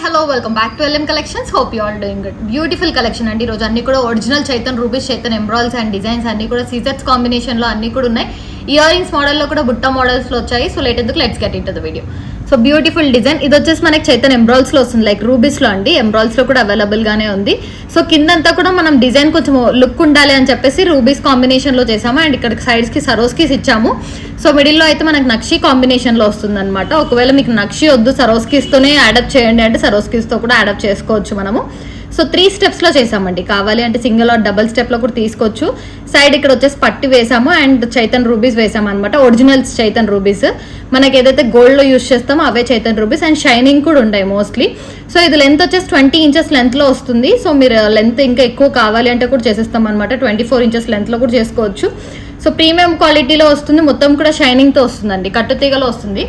Hello welcome back to LM collections. Hope you all doing good. Beautiful collection అండి. ఈరోజు అన్ని కూడా original చైతన్ రూబీస్, చైతన్ ఎంబ్రాయిల్స్ అండ్ డిజైన్స్ అన్ని కూడా సీజర్స్ కాంబినేషన్లో అన్ని కూడా ఉన్నాయి. ఇయర్ రింగ్స్ మోడల్లో కూడా బుట్ట మోడల్స్లో వచ్చాయి. సో లేట్ ఎందుకు, let's get into the video. So beautiful design ఇది వచ్చేసి మనకి చైతన్ ఎంబ్రాయిల్స్లో వస్తుంది, లైక్ రూబీస్లో అండి. ఎంబ్రాయిల్స్లో కూడా అవైలబుల్గానే ఉంది. సో కిందంతా కూడా మనం డిజైన్ కొంచెం లుక్ ఉండాలి అని చెప్పేసి రూబీస్ కాంబినేషన్లో చేసాము. అండ్ ఇక్కడ సైడ్స్కి సరోస్కీస్ ఇచ్చాము. సో మిడిల్లో అయితే మనకు నక్షి కాంబినేషన్లో వస్తుంది అనమాట. ఒకవేళ మీకు నక్షి వద్దు, సరోస్కీస్తోనే యాడప్ చేయండి అంటే సరోస్కీస్తో కూడా యాడప్ చేసుకోవచ్చు మనము. సో 3 స్టెప్స్లో చేసామండి. కావాలి అంటే సింగిల్ ఆర్ డబల్ స్టెప్లో కూడా తీసుకోవచ్చు. సైడ్ ఇక్కడ వచ్చేసి పట్టి వేసాము అండ్ చైతన్ రూబీస్ వేసాము అనమాట. ఒరిజినల్స్ చైతన్ రూబీస్, మనకి ఏదైతే గోల్డ్లో యూస్ చేస్తామో అవే చైతన్ రూబీస్. అండ్ షైనింగ్ కూడా ఉంటాయి మోస్ట్లీ. సో ఇది లెంత్ వచ్చేసి 20 ఇంచెస్ లెంత్లో వస్తుంది. సో మీరు లెంత్ ఇంకా ఎక్కువ కావాలి అంటే కూడా చేసేస్తాం అనమాట. 24 ఇంచెస్ లెంత్లో కూడా చేసుకోవచ్చు. సో ప్రీమియం క్వాలిటీలో వస్తుంది, మొత్తం కూడా షైనింగ్తో వస్తుందండి, కట్టుతీగలో వస్తుంది.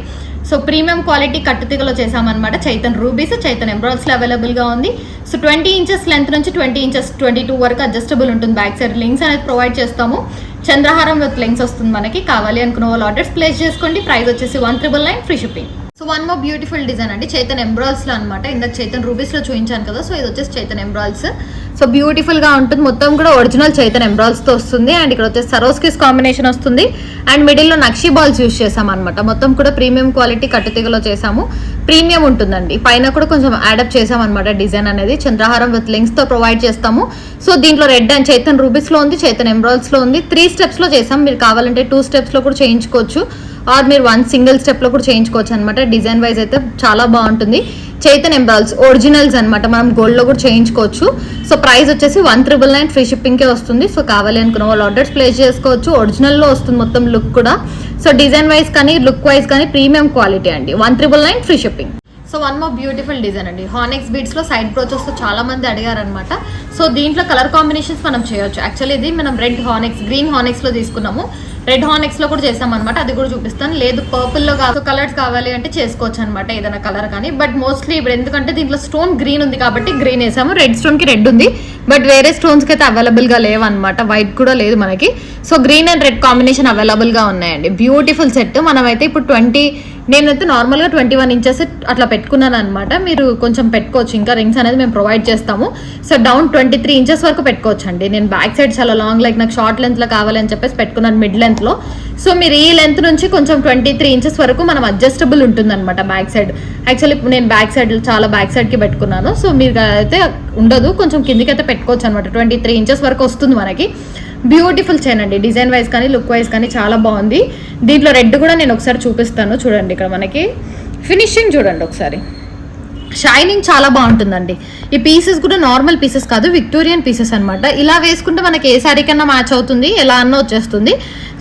సో ప్రీమియం క్వాలిటీ కట్టుతీగలో చేసామన్నమాట. చైతన్ రూబీస్, చైతన్ ఎంబ్రాయిడ్స్లో అవైలబుల్గా ఉంది. సో 20 ఇంచెస్ లెంత్ నుంచి 20 ఇంచెస్ 22 వరకు అడ్జస్టబుల్ ఉంటుంది. బ్యాక్ సైడ్ లింక్స్ అనేది ప్రొవైడ్ చేస్తాము. చంద్రహారం విత్ లింక్స్ వస్తుంది మనకి. కావాలి అనుకున్న వాళ్ళు ఆర్డర్స్ ప్లేస్ చేసుకోండి. ప్రైస్ వచ్చేసి 1999 free shipping. So one more beautiful design అండి, చైతన్ ఎంబ్రాయిల్స్లో అనమాట. ఇందాక చైతన్ రూబీస్లో చూపించాను కదా. సో ఇది వచ్చేసి చైతన్ ఎంబ్రాయిల్స్. సో బ్యూటిఫుల్గా ఉంటుంది, మొత్తం కూడా ఒరిజినల్ చైతన్ ఎంబ్రాయిల్స్తో వస్తుంది. అండ్ ఇక్కడ వచ్చేసి సరోస్కిస్ కాంబినేషన్ వస్తుంది. అండ్ మిడిల్లో నక్షి బాల్స్ యూస్ చేసాం అనమాట. మొత్తం కూడా ప్రీమియం క్వాలిటీ కట్టుతీగలో చేసాము. ప్రీమియం ఉంటుందండి. పైన కూడా కొంచెం యాడప్ చేసాం అనమాట డిజైన్ అనేది. చంద్రహారం విత్ లింక్స్తో ప్రొవైడ్ చేస్తాము. సో దీంట్లో రెడ్ అండ్ చైతన్ రూబీస్లో ఉంది, చైతన్ ఎంబ్రాయిల్స్లో ఉంది. 3 స్టెప్స్లో చేసాం. మీరు కావాలంటే 2 స్టెప్స్లో కూడా చేయించుకోవచ్చు, ఆర్ మీరు 1 సింగిల్ స్టెప్లో కూడా చేయించుకోవచ్చు అనమాట. డిజైన్ వైజ్ అయితే చాలా బాగుంటుంది. చైతన్ ఎంబ్రాయిల్స్ ఒరిజినల్స్ అనమాట, మనం గోల్డ్లో కూడా చేయించుకోవచ్చు. సో ప్రైస్ వచ్చేసి 1999 ఫ్రీ షిప్పింగ్కే వస్తుంది. సో కావాలి అనుకున్న వాళ్ళు ఆర్డర్స్ ప్లేస్ చేసుకోవచ్చు. ఒరిజినల్లో వస్తుంది మొత్తం లుక్ కూడా. సో డిజైన్ వైజ్ కానీ లుక్ వైజ్ కానీ ప్రీమియం క్వాలిటీ అండి. 1999 free shipping. So one more beautiful design అండి, హానెక్స్ బీడ్స్లో సైడ్ బ్రోచెస్తో చాలా మంది అడిగారనమాట. సో దీంట్లో కలర్ కాంబినేషన్స్ మనం చేయొచ్చు. యాక్చువల్లీ ఇది మనం రెడ్ హానెక్స్, గ్రీన్ హానెక్స్లో తీసుకున్నాము. రెడ్ హానెక్స్లో కూడా చేసామన్నమాట, అది కూడా చూపిస్తాను. లేదు పర్పుల్లో కలర్స్ కావాలి అంటే చేసుకోవచ్చు అనమాట, ఏదైనా కలర్ కానీ. బట్ మోస్ట్లీ ఇప్పుడు ఎందుకంటే దీంట్లో స్టోన్ గ్రీన్ ఉంది కాబట్టి గ్రీన్ వేసాము. రెడ్ స్టోన్కి రెడ్ ఉంది, బట్ వేరే స్టోన్స్కి అయితే అవైలబుల్గా లేవన్నమాట. వైట్ కూడా లేదు మనకి. So green and red combination అవైలబుల్గా ఉన్నాయండి. Beautiful set. మనమైతే ఇప్పుడు నేనైతే నార్మల్గా 21 ఇంచెస్ అట్లా పెట్టుకున్నాను అనమాట. మీరు కొంచెం పెట్టుకోవచ్చు, ఇంకా రింగ్స్ అనేది మేము ప్రొవైడ్ చేస్తాము. సో డౌన్ 23 ఇంచెస్ వరకు పెట్టుకోవచ్చు అండి. నేను బ్యాక్ సైడ్ చాలా లాంగ్, లైక్ నాకు షార్ట్ లెంత్లో కావాలని చెప్పేసి పెట్టుకున్నాను, మిడ్ లెంత్లో. సో మీరు ఈ లెంత్ నుంచి కొంచెం 23 ఇంచెస్ వరకు మనం అడ్జస్టబుల్ ఉంటుంది అనమాట బ్యాక్ సైడ్. యాక్చువల్లీ నేను బ్యాక్ సైడ్ చాలా బ్యాక్ సైడ్కి పెట్టుకున్నాను. సో మీరు అయితే ఉండదు, కొంచెం కిందికి అయితే పెట్టుకోవచ్చు అనమాట. 23 ఇంచెస్ వరకు వస్తుంది మనకి. బ్యూటిఫుల్ చైన్ అండి, డిజైన్ వైజ్ కానీ లుక్ వైజ్ కానీ చాలా బాగుంది. దీంట్లో రెడ్ కూడా నేను ఒకసారి చూపిస్తాను చూడండి. ఇక్కడ మనకి ఫినిషింగ్ చూడండి ఒకసారి, షైనింగ్ చాలా బాగుంటుందండి. ఈ పీసెస్ కూడా నార్మల్ పీసెస్ కాదు, విక్టోరియన్ పీసెస్ అనమాట. ఇలా వేసుకుంటే మనకి ఏ సారీ కన్నా మ్యాచ్ అవుతుంది, ఎలా అన్నా వచ్చేస్తుంది.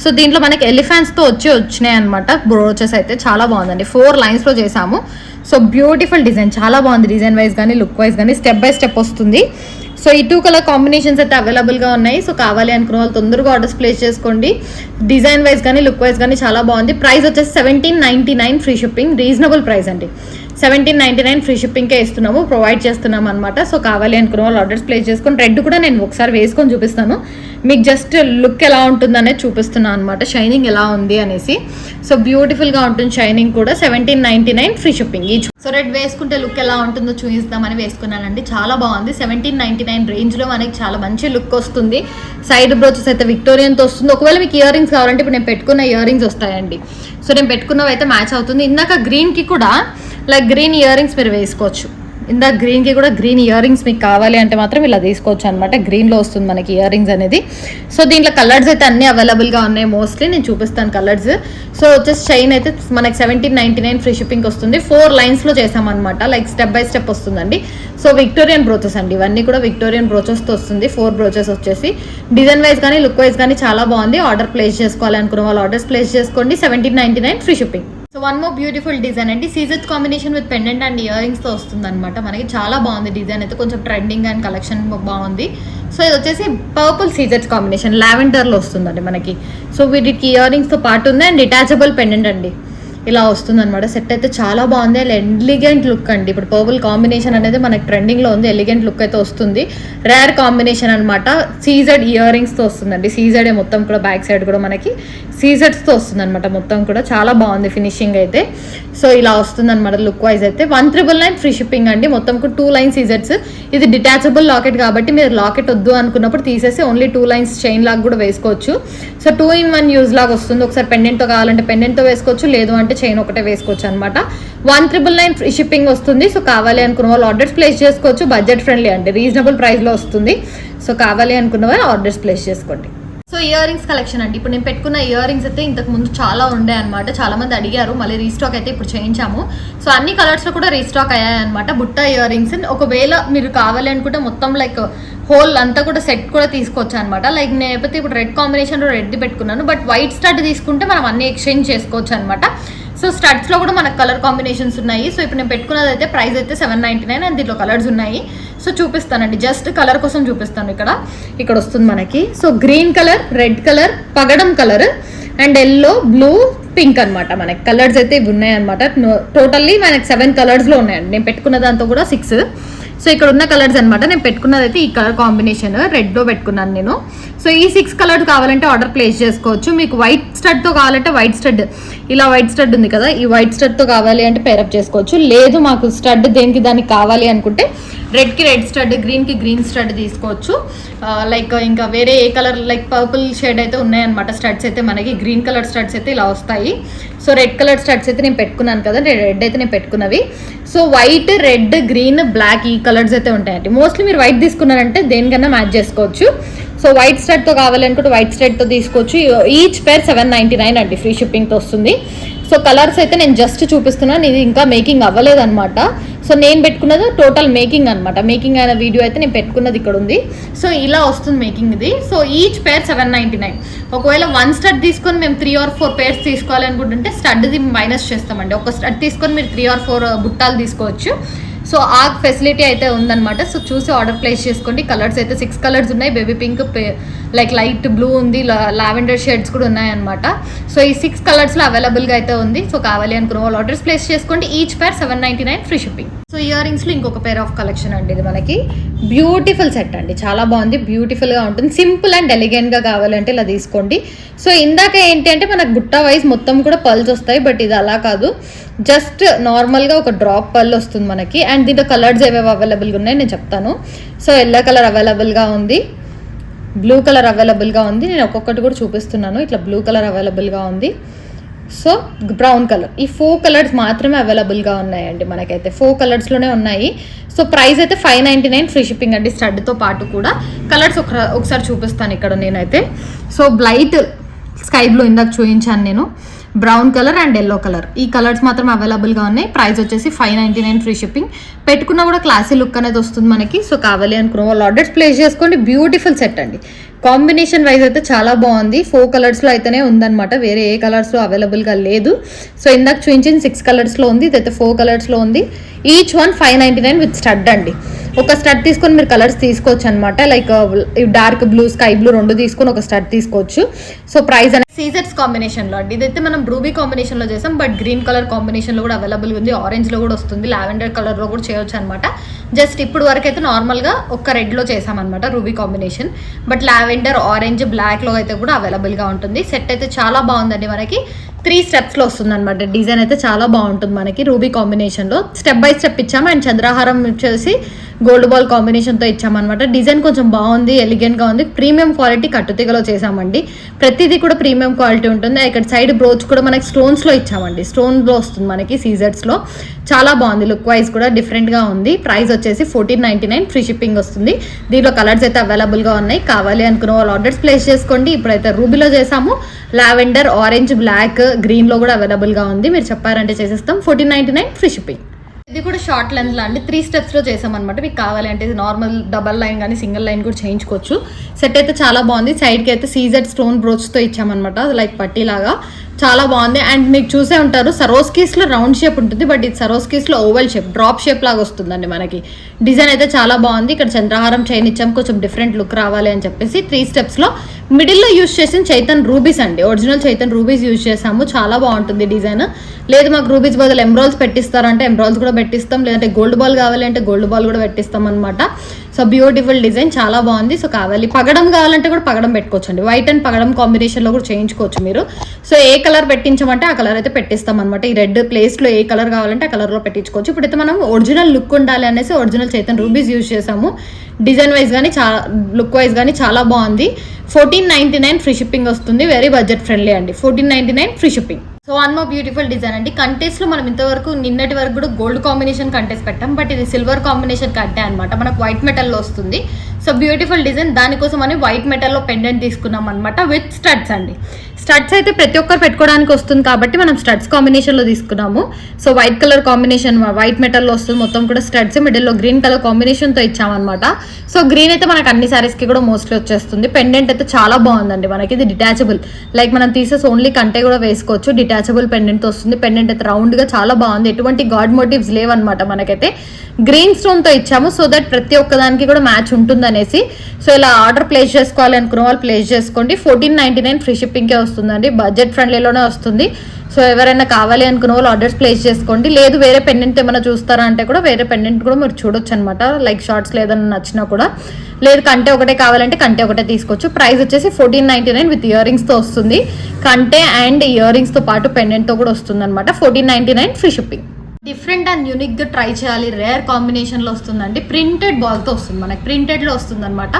సో దీంట్లో మనకి ఎలిఫెంట్స్తో వచ్చినాయి అనమాట. బ్రోచెస్ అయితే చాలా బాగుందండి. 4 లైన్స్లో చేసాము. సో బ్యూటిఫుల్ డిజైన్, చాలా బాగుంది. డిజైన్ వైజ్ కానీ లుక్ వైజ్ కానీ స్టెప్ బై స్టెప్ వస్తుంది. సో ఈ 2 కలర్ కాంబినేషన్స్ అయితే అవైలబుల్గా ఉన్నాయి. సో కావాలి అనుకున్న వాళ్ళు తొందరగా ఆర్డర్స్ ప్లేస్ చేసుకోండి. డిజైన్ వైజ్ కానీ లుక్ వైజ్ కానీ చాలా బాగుంది. ప్రైస్ వచ్చేసి 1799 ఫ్రీ షిప్పింగ్. రీజనబుల్ ప్రైస్ అండి. 1799 ఫ్రీ షిప్పింగ్కే ఇస్తున్నాము, ప్రొవైడ్ చేస్తున్నాం అనమాట. సో కావాలి అనుకున్న వాళ్ళు ఆర్డర్స్ ప్లేస్ చేసుకొని, రెడ్ కూడా నేను ఒకసారి వేసుకొని చూపిస్తాను మీకు, జస్ట్ లుక్ ఎలా ఉంటుందనేది చూపిస్తున్నాను అనమాట, షైనింగ్ ఎలా ఉంది అనేసి. సో బ్యూటిఫుల్గా ఉంటుంది షైనింగ్ కూడా. 1799 free shipping each. So red వేసుకుంటే లుక్ ఎలా ఉంటుందో చూపిస్తామని వేసుకున్నానండి. చాలా బాగుంది. 1799 రేంజ్లో మనకి చాలా మంచి లుక్ వస్తుంది. సైడ్ బ్రోచెస్ అయితే విక్టోరియన్తో వస్తుంది. ఒకవేళ మీకు ఇయర్ రింగ్స్ కావాలంటే ఇప్పుడు నేను పెట్టుకున్న ఇయర్ రింగ్స్ వస్తాయండి. సో నేను పెట్టుకున్నవి అయితే మ్యాచ్ అవుతుంది. ఇందాక గ్రీన్కి కూడా లైక్ గ్రీన్ ఇయర్ రింగ్స్ మీరు వేసుకోవచ్చు. ఇందాక గ్రీన్కి కూడా గ్రీన్ ఇయర్ రింగ్స్ మీకు కావాలి అంటే మాత్రం ఇలా తీసుకోవచ్చు అనమాట. గ్రీన్లో వస్తుంది మనకి ఇయర్ రింగ్స్ అనేది. సో దీంట్లో కలర్స్ అయితే అన్నీ అవైలబుల్గా ఉన్నాయి. మోస్ట్లీ నేను చూపిస్తాను కలర్స్. సో వచ్చేసి చైన్ అయితే మనకి 1799 ఫ్రీ షిప్పింగ్ వస్తుంది. 4 లైన్స్లో చేసామన్నమాట, లైక్ స్టెప్ బై స్టెప్ వస్తుందండి. సో విక్టోరియన్ బ్రోచెస్ అండి, ఇవన్నీ కూడా విక్టోరియన్ బ్రోచెస్తో వస్తుంది. 4 బ్రోచెస్ వచ్చేసి డిజైన్ వైజ్ కానీ లుక్ వైజ్ కానీ చాలా బాగుంది. ఆర్డర్ ప్లేస్ చేసుకోవాలి అనుకున్న వాళ్ళు ఆర్డర్స్ ప్లేస్ చేసుకోండి. 1799 free shipping. So one more beautiful design అండి, సీజర్స్ కాంబినేషన్ విత్ పెండెంట్ అండ్ ఇయర్ రింగ్స్తో వస్తుంది అనమాట. మనకి చాలా బాగుంది డిజైన్ అయితే, కొంచెం ట్రెండింగ్ అండ్ కలెక్షన్ బాగుంది. సో ఇది వచ్చేసి పర్పుల్ సీజర్స్ కాంబినేషన్ లావెండర్లో వస్తుందండి మనకి. సో వీటికి ఇయర్ రింగ్స్తో పాటు ఉంది అండ్ డిటాచబుల్ పెండెంట్ అండి. ఇలా వస్తుంది అనమాట. సెట్ అయితే చాలా బాగుంది, అలా ఎలిగెంట్ లుక్ అండి. ఇప్పుడు పర్పుల్ కాంబినేషన్ అనేది మనకి ట్రెండింగ్లో ఉంది, ఎలిగెంట్ లుక్ అయితే వస్తుంది. రేర్ కాంబినేషన్ అనమాట. సీజెడ్ ఇయర్ రింగ్స్తో వస్తుందండి. సీజెడే మొత్తం కూడా, బ్యాక్ సైడ్ కూడా మనకి సీజెడ్స్తో వస్తుంది అనమాట. మొత్తం కూడా చాలా బాగుంది ఫినిషింగ్ అయితే. సో ఇలా వస్తుంది అనమాట లుక్ వైజ్ అయితే. 1999 ఫ్రీ షిప్పింగ్ అండి. మొత్తం 2 లైన్ సీజెడ్స్. ఇది డిటాచబుల్ లాకెట్ కాబట్టి మీరు లాకెట్ వద్దు అనుకున్నప్పుడు తీసేసి ఓన్లీ 2 లైన్స్ చైన్ లాగా కూడా వేసుకోవచ్చు. సో 2-in-1 యూజ్ లాగా వస్తుంది. ఒకసారి పెండెంట్తో కావాలంటే పెండెంట్తో వేసుకోవచ్చు, లేదు అంటే చైన్ ఒకటే వేసుకోవచ్చు అనమాట. 1999 ఫ్రీ షిప్పింగ్ వస్తుంది. సో కావాలి అనుకున్న వాళ్ళు ఆర్డర్స్ ప్లేస్ చేసుకోవచ్చు. బడ్జెట్ ఫ్రెండ్లీ అండి, రీజనబుల్ ప్రైస్లో వస్తుంది. సో కావాలి అనుకున్న వాళ్ళు ఆర్డర్స్ ప్లేస్ చేసుకోండి. సో ఇయర్ రింగ్స్ కలెక్షన్ అండి. ఇప్పుడు నేను పెట్టుకున్న ఇయర్ రింగ్స్ అయితే ఇంతకు ముందు చాలా ఉండే అనమాట. చాలా మంది అడిగారు, మళ్ళీ రీస్టాక్ అయితే ఇప్పుడు చేయించాము. సో అన్ని కలర్స్లో కూడా రీస్టాక్ అయ్యాయి అనమాట. బుట్ట ఇయర్ రింగ్స్ ఒకవేళ మీరు కావాలి అనుకుంటే మొత్తం లైక్ హోల్ అంతా కూడా సెట్ కూడా తీసుకోవచ్చు అనమాట. లైక్ నేనైతే ఇప్పుడు రెడ్ కాంబినేషన్లో రెడ్ పెట్టుకున్నాను, బట్ వైట్ స్టడ్ తీసుకుంటే మనం అన్ని ఎక్స్చేంజ్ చేసుకోవచ్చు అనమాట. సో స్టడ్స్లో కూడా మనకు కలర్ కాంబినేషన్స్ ఉన్నాయి. సో ఇప్పుడు నేను పెట్టుకున్నది అయితే ప్రైస్ అయితే 799 అండ్ దీంట్లో కలర్స్ ఉన్నాయి. సో చూపిస్తానండి, జస్ట్ కలర్ కోసం చూపిస్తాను. ఇక్కడ వస్తుంది మనకి. So green colour, red colour, పగడం colour and yellow, blue, pink అనమాట. మనకి కలర్స్ అయితే ఇవి ఉన్నాయన్నమాట. టోటల్లీ మనకి 7 కలర్స్లో ఉన్నాయండి. నేను పెట్టుకున్న దాంతో కూడా 6. సో ఇక్కడ ఉన్న కలర్స్ అనమాట. నేను పెట్టుకున్నది అయితే ఈ కలర్ కాంబినేషన్ రెడ్లో పెట్టుకున్నాను నేను. సో ఈ 6 కలర్స్ కావాలంటే ఆర్డర్ ప్లేస్ చేసుకోవచ్చు. మీకు వైట్ స్టడ్తో కావాలంటే వైట్ స్టడ్, ఇలా వైట్ స్టడ్ ఉంది కదా, ఈ వైట్ స్టడ్తో కావాలి అంటే పేరప్ చేసుకోవచ్చు. లేదు మాకు స్టడ్ దేనికి దానికి కావాలి అనుకుంటే రెడ్కి రెడ్ స్టడ్, గ్రీన్కి గ్రీన్ స్టడ్ తీసుకోవచ్చు. లైక్ ఇంకా వేరే ఏ కలర్ లైక్ పర్పుల్ షేడ్ అయితే ఉన్నాయన్నమాట స్టడ్స్ అయితే మనకి. గ్రీన్ కలర్ స్టడ్స్ అయితే ఇలా వస్తాయి. సో రెడ్ కలర్ స్టడ్స్ అయితే నేను పెట్టుకున్నాను కదా, రెడ్ అయితే నేను పెట్టుకున్నవి. So white, red, green, black ఈ కలర్స్ అయితే ఉంటాయండి. మోస్ట్లీ మీరు వైట్ తీసుకున్నారంటే దేనికన్నా మ్యాచ్ చేసుకోవచ్చు. సో వైట్ స్టడ్తో కావాలనుకుంటే వైట్ స్టడ్తో తీసుకోవచ్చు. ఈచ్ పేర్ 799 అండి, ఫ్రీ షిప్పింగ్తో వస్తుంది. సో కలర్స్ అయితే నేను జస్ట్ చూపిస్తున్నాను, ఇది ఇంకా మేకింగ్ అవ్వలేదు అనమాట. సో నేను పెట్టుకున్నది టోటల్ మేకింగ్ అనమాట. మేకింగ్ అయిన వీడియో అయితే నేను పెట్టుకున్నది ఇక్కడ ఉంది. సో ఇలా వస్తుంది మేకింగ్ ఇది. So each pair 799. ఒకవేళ 1 స్టడ్ తీసుకొని మేము 3 or 4 పేర్స్ తీసుకోవాలి అనుకుంటుంటే స్టడ్ది మైనస్ చేస్తామండి. ఒక స్టడ్ తీసుకొని మీరు 3 or 4 బుట్టాలు తీసుకోవచ్చు. సో ఆ ఫెసిలిటీ అయితే ఉందన్నమాట. సో చూసి ఆర్డర్ ప్లేస్ చేసుకోండి. కలర్స్ అయితే 6 కలర్స్ ఉన్నాయి. Baby pink, like light blue ఉంది, లావెండర్ షేడ్స్ కూడా ఉన్నాయన్నమాట. సో ఈ 6 కలర్స్లో అవైలబుల్గా అయితే ఉంది. సో కావాలి అనుకున్న వాళ్ళు ఆర్డర్స్ ప్లేస్ చేసుకోండి. Each pair 799 free shipping. So ఇయర్ రింగ్స్లో ఇంకొక పేర్ ఆఫ్ కలెక్షన్ అండి. ఇది మనకి బ్యూటిఫుల్ సెట్ అండి, చాలా బాగుంది, బ్యూటిఫుల్గా ఉంటుంది. సింపుల్ అండ్ ఎలిగెంట్గా కావాలంటే ఇలా తీసుకోండి. సో ఇందాక ఏంటి అంటే మనకు బుట్ట వైజ్ మొత్తం కూడా పల్స్ వస్తాయి, బట్ ఇది అలా కాదు. జస్ట్ నార్మల్గా ఒక డ్రాప్ పల్ వస్తుంది మనకి. అండ్ దీంట్లో కలర్స్ ఏవేవి అవైలబుల్గా ఉన్నాయి నేను చెప్తాను. సో ఎల్లో కలర్ అవైలబుల్గా ఉంది, బ్లూ కలర్ అవైలబుల్గా ఉంది. నేను ఒక్కొక్కటి కూడా చూపిస్తున్నాను. ఇట్లా బ్లూ కలర్ అవైలబుల్గా ఉంది. సో బ్రౌన్ కలర్, ఈ 4 కలర్స్ మాత్రమే అవైలబుల్గా ఉన్నాయండి మనకైతే. 4 కలర్స్లోనే ఉన్నాయి. సో ప్రైస్ అయితే 599 ఫ్రీ షిప్పింగ్ అండి, స్టడ్తో పాటు కూడా. కలర్స్ ఒకసారి చూపిస్తాను ఇక్కడ నేనైతే. సో బ్లైట్ స్కై బ్లూ ఇందాక చూపించాను నేను, brown colour and yellow colour, ఈ కలర్స్ మాత్రం అవైలబుల్గా ఉన్నాయి. ప్రైస్ వచ్చేసి 599 ఫ్రీ షిప్పింగ్. పెట్టుకున్నా కూడా క్లాసీ లుక్ అనేది వస్తుంది మనకి. సో కావాలి అనుకున్న వాళ్ళు ఆర్డర్స్ ప్లేస్ చేసుకోండి. బ్యూటిఫుల్ సెట్ అండి, కాంబినేషన్ వైజ్ అయితే చాలా బాగుంది. 4 కలర్స్లో అయితేనే ఉందన్నమాట, వేరే ఏ కలర్స్లో అవైలబుల్గా లేదు. సో ఇందాక చూపించింది 6 కలర్స్లో ఉంది, ఇదైతే 4 కలర్స్లో ఉంది. ఈచ్ వన్ 599 విత్ స్టడ్ అండి. ఒక స్టడ్ తీసుకొని మీరు కలర్స్ తీసుకోవచ్చు అనమాట. Like dark blue, sky blue 2 తీసుకొని ఒక స్టడ్ తీసుకోవచ్చు. సో ప్రైస్ అనేది సీజెట్స్ కాంబినేషన్లో అండి. ఇదైతే మనం రూబీ కాంబినేషన్లో చేసాం, బట్ గ్రీన్ కలర్ కాంబినేషన్లో కూడా అవైలబుల్ ఉంది. ఆరెంజ్లో కూడా వస్తుంది, లావెండర్ కలర్లో కూడా చేయొచ్చు అనమాట. జస్ట్ ఇప్పుడు వరకు అయితే నార్మల్గా ఒక్క రెడ్లో చేసామన్నమాట ruby combination, but lavender, orange, బ్లాక్లో అయితే కూడా అవైలబుల్గా ఉంటుంది. సెట్ అయితే చాలా బాగుందండి. మనకి 3 స్టెప్స్లో వస్తుంది అనమాట. డిజైన్ అయితే చాలా బాగుంటుంది మనకి రూబీ కాంబినేషన్లో. స్టెప్ బై స్టెప్ ఇచ్చాము. అండ్ చంద్రహారం వచ్చేసి గోల్డ్ బాల్ కాంబినేషన్తో ఇచ్చామన్నమాట. డిజైన్ కొంచెం బాగుంది, ఎలిగెంట్గా ఉంది. ప్రీమియం క్వాలిటీ కట్టుతీగలో చేసామండి. ప్రతిదీ కూడా ప్రీమియం క్వాలిటీ ఉంటుంది. ఇక్కడ సైడ్ బ్రోచ్ కూడా మనకి స్టోన్స్లో ఇచ్చామండి, స్టోన్లో వస్తుంది మనకి సీజెట్స్లో. చాలా బాగుంది, లుక్ వైజ్ కూడా డిఫరెంట్గా ఉంది. ప్రైస్ వచ్చేసి 1499 ఫ్రీ షిప్పింగ్ వస్తుంది. దీంట్లో కలర్స్ అయితే అవైలబుల్గా ఉన్నాయి. కావాలి అనుకున్న వాళ్ళు ఆర్డర్స్ ప్లేస్ చేసుకోండి. ఇప్పుడైతే రూబీలో చేసాము, లావెండర్, ఆరెంజ్, బ్లాక్, గ్రీన్లో కూడా అవైలబుల్గా ఉంది. మీరు చెప్పారంటే చేసేస్తాం. 1499 ఫ్రీ షిప్పింగ్. ఇది కూడా షార్ట్ లెంత్లో అండి, 3 స్టెప్స్లో చేసామన్నమాట. మీకు కావాలి అంటే నార్మల్ డబల్ లైన్ కానీ సింగిల్ లైన్ కూడా చేయించుకోవచ్చు. సెట్ అయితే చాలా బాగుంది. సైడ్కి అయితే సీజెడ్ స్టోన్ బ్రోచ్తో ఇచ్చామన్నమాట, లైక్ పట్టీలాగా. చాలా బాగుంది. అండ్ మీకు చూసే ఉంటారు సరోస్కీస్లో రౌండ్ షేప్ ఉంటుంది, బట్ ఇది సరోస్కీస్లో ఓవల్ షేప్ డ్రాప్ షేప్ లాగా వస్తుందండి మనకి. డిజైన్ అయితే చాలా బాగుంది. ఇక్కడ చంద్రహారం చైన్ ఇచ్చాం, కొంచెం డిఫరెంట్ లుక్ రావాలి అని చెప్పేసి 3 స్టెప్స్లో మిడిల్లో యూజ్ చేసిన చైతన్ రూబీస్ అండి, ఒరిజినల్ చైతన్ రూబీస్ యూజ్ చేసాము. చాలా బాగుంటుంది డిజైన్. లేదు మాకు రూబీస్ బదులు ఎమ్రాల్స్ పెట్టిస్తారంటే ఎమ్రాల్స్ కూడా పెట్టిస్తాం, లేదంటే గోల్డ్ బాల్ కావాలి అంటే గోల్డ్ బాల్ కూడా పెట్టిస్తాం అనమాట. సో బ్యూటిఫుల్ డిజైన్, చాలా బాగుంది. సో కావాలి పగడం కావాలంటే కూడా పగడం పెట్టుకోవచ్చు అండి. వైట్ అండ్ పగడం కాంబినేషన్లో కూడా చేయించుకోవచ్చు మీరు. సో ఏ కలర్ పెట్టించమంటే ఆ కలర్ అయితే పెట్టిస్తాం అనమాట. ఈ రెడ్ ప్లేస్లో ఏ కలర్ కావాలంటే ఆ కలర్లో పెట్టించుకోవచ్చు. ఇప్పుడైతే మనం ఒరిజినల్ లుక్ ఉండాలి అనేసి ఒరిజినల్ చైతన్ రూబీస్ యూజ్ చేసాము. డిజైన్ వైజ్ కానీ చాలా లుక్ వైజ్ కానీ చాలా బాగుంది. 1499 ఫ్రీ షిప్పింగ్ వస్తుంది. వెరీ బడ్జెట్ ఫ్రెండ్లీ అండి. 1499 free shipping. So one more beautiful design అండి. కంటెస్ట్లో మనం ఇంతవరకు నిన్నటి వరకు కూడా గోల్డ్ కాంబినేషన్ కంటెస్ట్ పెట్టాం, బట్ ఇది సిల్వర్ కాంబినేషన్ కంటే అనమాట. మనకు వైట్ మెటల్లో వస్తుంది. సో బ్యూటిఫుల్ డిజైన్, దానికోసం అని వైట్ మెటల్లో పెండెంట్ తీసుకున్నాం అనమాట విత్ స్టడ్స్ అండి. స్టడ్స్ అయితే ప్రతి ఒక్కరు పెట్టుకోవడానికి వస్తుంది కాబట్టి మనం స్టడ్స్ కాంబినేషన్లో తీసుకున్నాము. So white colour combination white మెటల్లో వస్తుంది, మొత్తం కూడా స్టడ్స్ మిడిల్లో గ్రీన్ కలర్ కాంబినేషన్తో ఇచ్చామన్నమాట. సో గ్రీన్ అయితే మనకు అన్ని సారీస్కి కూడా మోస్ట్లీ వచ్చేస్తుంది. పెండెంట్ అయితే చాలా బాగుందండి మనకి. ఇది డిటాచబుల్, లైక్ మనం తీసేసి ఓన్లీ కంటే కూడా వేసుకోవచ్చు. డిటాచబుల్ పెండెంట్తో వస్తుంది. పెండెంట్ అయితే రౌండ్గా చాలా బాగుంది. ఎటువంటి గాడ్ మోటివ్స్ లేవన్నమాట మనకైతే. గ్రీన్ స్టోన్తో ఇచ్చాము సో దట్ ప్రతి ఒక్కదానికి కూడా మ్యాచ్ ఉంటుందనేసి. సో ఇలా ఆర్డర్ ప్లేస్ చేసుకోవాలి అనుకున్న వాళ్ళు ప్లేస్ చేసుకోండి. 1499 ఫ్రీ షిప్పింగ్కే వస్తుందండి. బడ్జెట్ ఫ్రెండ్లీలోనే వస్తుంది. సో ఎవరైనా కావాలి అనుకున్న వాళ్ళు ఆర్డర్స్ ప్లేస్ చేసుకోండి. లేదు వేరే పెండెంట్ ఏమైనా చూస్తారా అంటే కూడా వేరే పెండెంట్ కూడా మీరు చూడొచ్చు అనమాట. లైక్ షార్ట్స్ లేదని నచ్చినా కూడా. లేదు కంటే ఒకటే కావాలంటే కంటే ఒకటే తీసుకోవచ్చు. ప్రైస్ వచ్చేసి 1499 విత్ ఇయర్ రింగ్స్తో వస్తుంది. కంటే అండ్ ఇయర్ రింగ్స్తో పాటు పెండెంట్తో కూడా వస్తుంది అనమాట. 1499 ఫ్రీ షిప్పింగ్. డిఫరెంట్ అండ్ యూనిక్గా ట్రై చేయాలి, రేర్ కాంబినేషన్లో వస్తుందండి. ప్రింటెడ్ బాల్తో వస్తుంది మనకి, ప్రింటెడ్లో వస్తుంది అనమాట.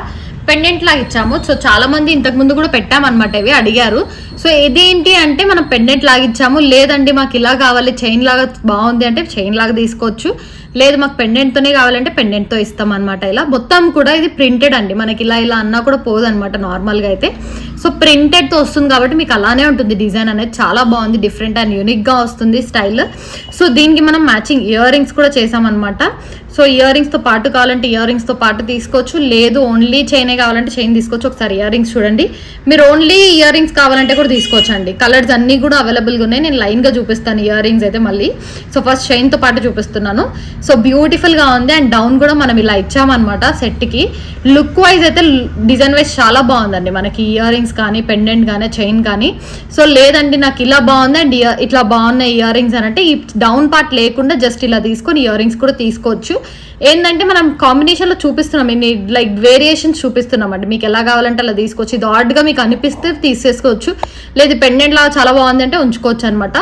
పెండెంట్ లాగా ఇచ్చాము. సో చాలా మంది ఇంతకు ముందు కూడా పెట్టామన్నమాట, ఇవి అడిగారు. సో ఇదేంటి అంటే మనం పెండెంట్ లాగా ఇచ్చాము. లేదండి మాకు ఇలా కావాలి చైన్ లాగా బాగుంది అంటే చైన్ లాగా తీసుకోవచ్చు. లేదు మాకు పెండెంట్తోనే కావాలంటే పెండెంట్తో ఇస్తాం అనమాట. ఇలా మొత్తం కూడా ఇది ప్రింటెడ్ అండి. మనకి ఇలా ఇలా అన్నా కూడా పోదనమాట నార్మల్గా అయితే. సో ప్రింటెడ్తో వస్తుంది కాబట్టి మీకు అలానే ఉంటుంది. డిజైన్ అనేది చాలా బాగుంది, డిఫరెంట్ అండ్ యూనిక్గా వస్తుంది స్టైల్. సో దీనికి మనం మ్యాచింగ్ ఇయర్ రింగ్స్ కూడా చేసామన్నమాట. సో ఇయర్ రింగ్స్తో పాటు కావాలంటే ఇయర్ రింగ్స్తో పాటు తీసుకోవచ్చు. లేదు ఓన్లీ చైనే కావాలంటే చైన్ తీసుకోవచ్చు. ఒకసారి ఇయర్ రింగ్స్ చూడండి. మీరు ఓన్లీ ఇయర్ రింగ్స్ కావాలంటే కూడా తీసుకోవచ్చు అండి. కలర్స్ అన్నీ కూడా అవైలబుల్గా ఉన్నాయి. నేను లైన్గా చూపిస్తాను ఇయర్ రింగ్స్ అయితే మళ్ళీ. సో ఫస్ట్ చైన్తో పాటు చూపిస్తున్నాను. సో బ్యూటిఫుల్గా ఉంది. అండ్ డౌన్ కూడా మనం ఇలా ఇచ్చామన్నమాట సెట్కి. లుక్ వైజ్ అయితే డిజైన్ వైజ్ చాలా బాగుందండి మనకి. ఇయర్ రింగ్స్ కానీ పెండెంట్ కానీ చైన్ కానీ. సో లేదండి నాకు ఇలా బాగుంది అండ్ ఇట్లా బాగున్నాయి ఇయర్ రింగ్స్ అని అంటే ఈ డౌన్ పార్ట్ లేకుండా జస్ట్ ఇలా తీసుకొని ఇయర్ రింగ్స్ కూడా తీసుకోవచ్చు. ఏంటంటే మనం కాంబినేషన్లో చూపిస్తున్నాం, ఇన్ని లైక్ వేరియేషన్స్ చూపిస్తున్నాం అండి. మీకు ఎలా కావాలంటే అలా తీసుకోవచ్చు. ఇది ఆర్డ్గా మీకు అనిపిస్తే తీసేసుకోవచ్చు. లేదు పెండెంట్ లాగా చాలా బాగుంది అంటే ఉంచుకోవచ్చు అనమాట.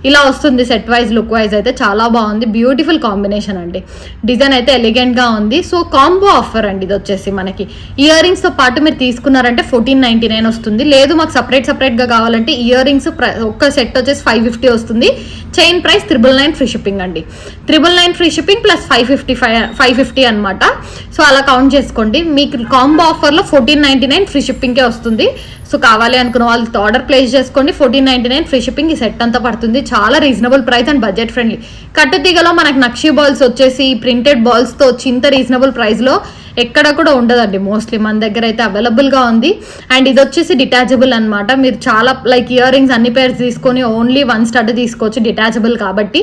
ఇలా వస్తుంది సెట్ వైజ్ లుక్ వైజ్ అయితే చాలా బాగుంది. బ్యూటిఫుల్ కాంబినేషన్ అండి. డిజైన్ అయితే ఎలిగెంట్గా ఉంది. సో కాంబో ఆఫర్ అండి ఇది వచ్చేసి మనకి. ఇయర్ రింగ్స్తో పాటు మీరు తీసుకున్నారంటే 1499 వస్తుంది. లేదు మాకు సపరేట్గా కావాలంటే ఇయర్ రింగ్స్ ఒక్క సెట్ వచ్చేసి 550 వస్తుంది. చైన్ ప్రైస్ 999 ఫ్రీ షిప్పింగ్ అండి. 999 ఫ్రీ షిప్పింగ్ ప్లస్ 550 అనమాట. సో అలా కౌంట్ చేసుకోండి. మీకు కాంబో ఆఫర్లో 1499 ఫ్రీ షిప్పింగ్కే వస్తుంది. సో కావాలి అనుకున్న వాళ్ళతో ఆర్డర్ ప్లేస్ చేసుకోండి. 1499 ఫ్రీ షిప్పింగ్. ఈ సెట్ అంతా పడుతుంది. చాలా reasonable price and budget friendly. కట్టుతీగలో మనకు నక్షీ బాల్స్ వచ్చేసి ప్రింటెడ్ బాల్స్తో వచ్చి ఇంత రీజనబుల్ ప్రైస్లో ఎక్కడ కూడా ఉండదండి. మోస్ట్లీ మన దగ్గర అయితే అవైలబుల్గా ఉంది. అండ్ ఇది వచ్చేసి డిటాచబుల్ అనమాట. మీరు చాలా లైక్ ఇయర్ రింగ్స్ అన్ని పేర్స్ తీసుకొని ఓన్లీ 1 స్టడ్ తీసుకోవచ్చు డిటాచబుల్ కాబట్టి.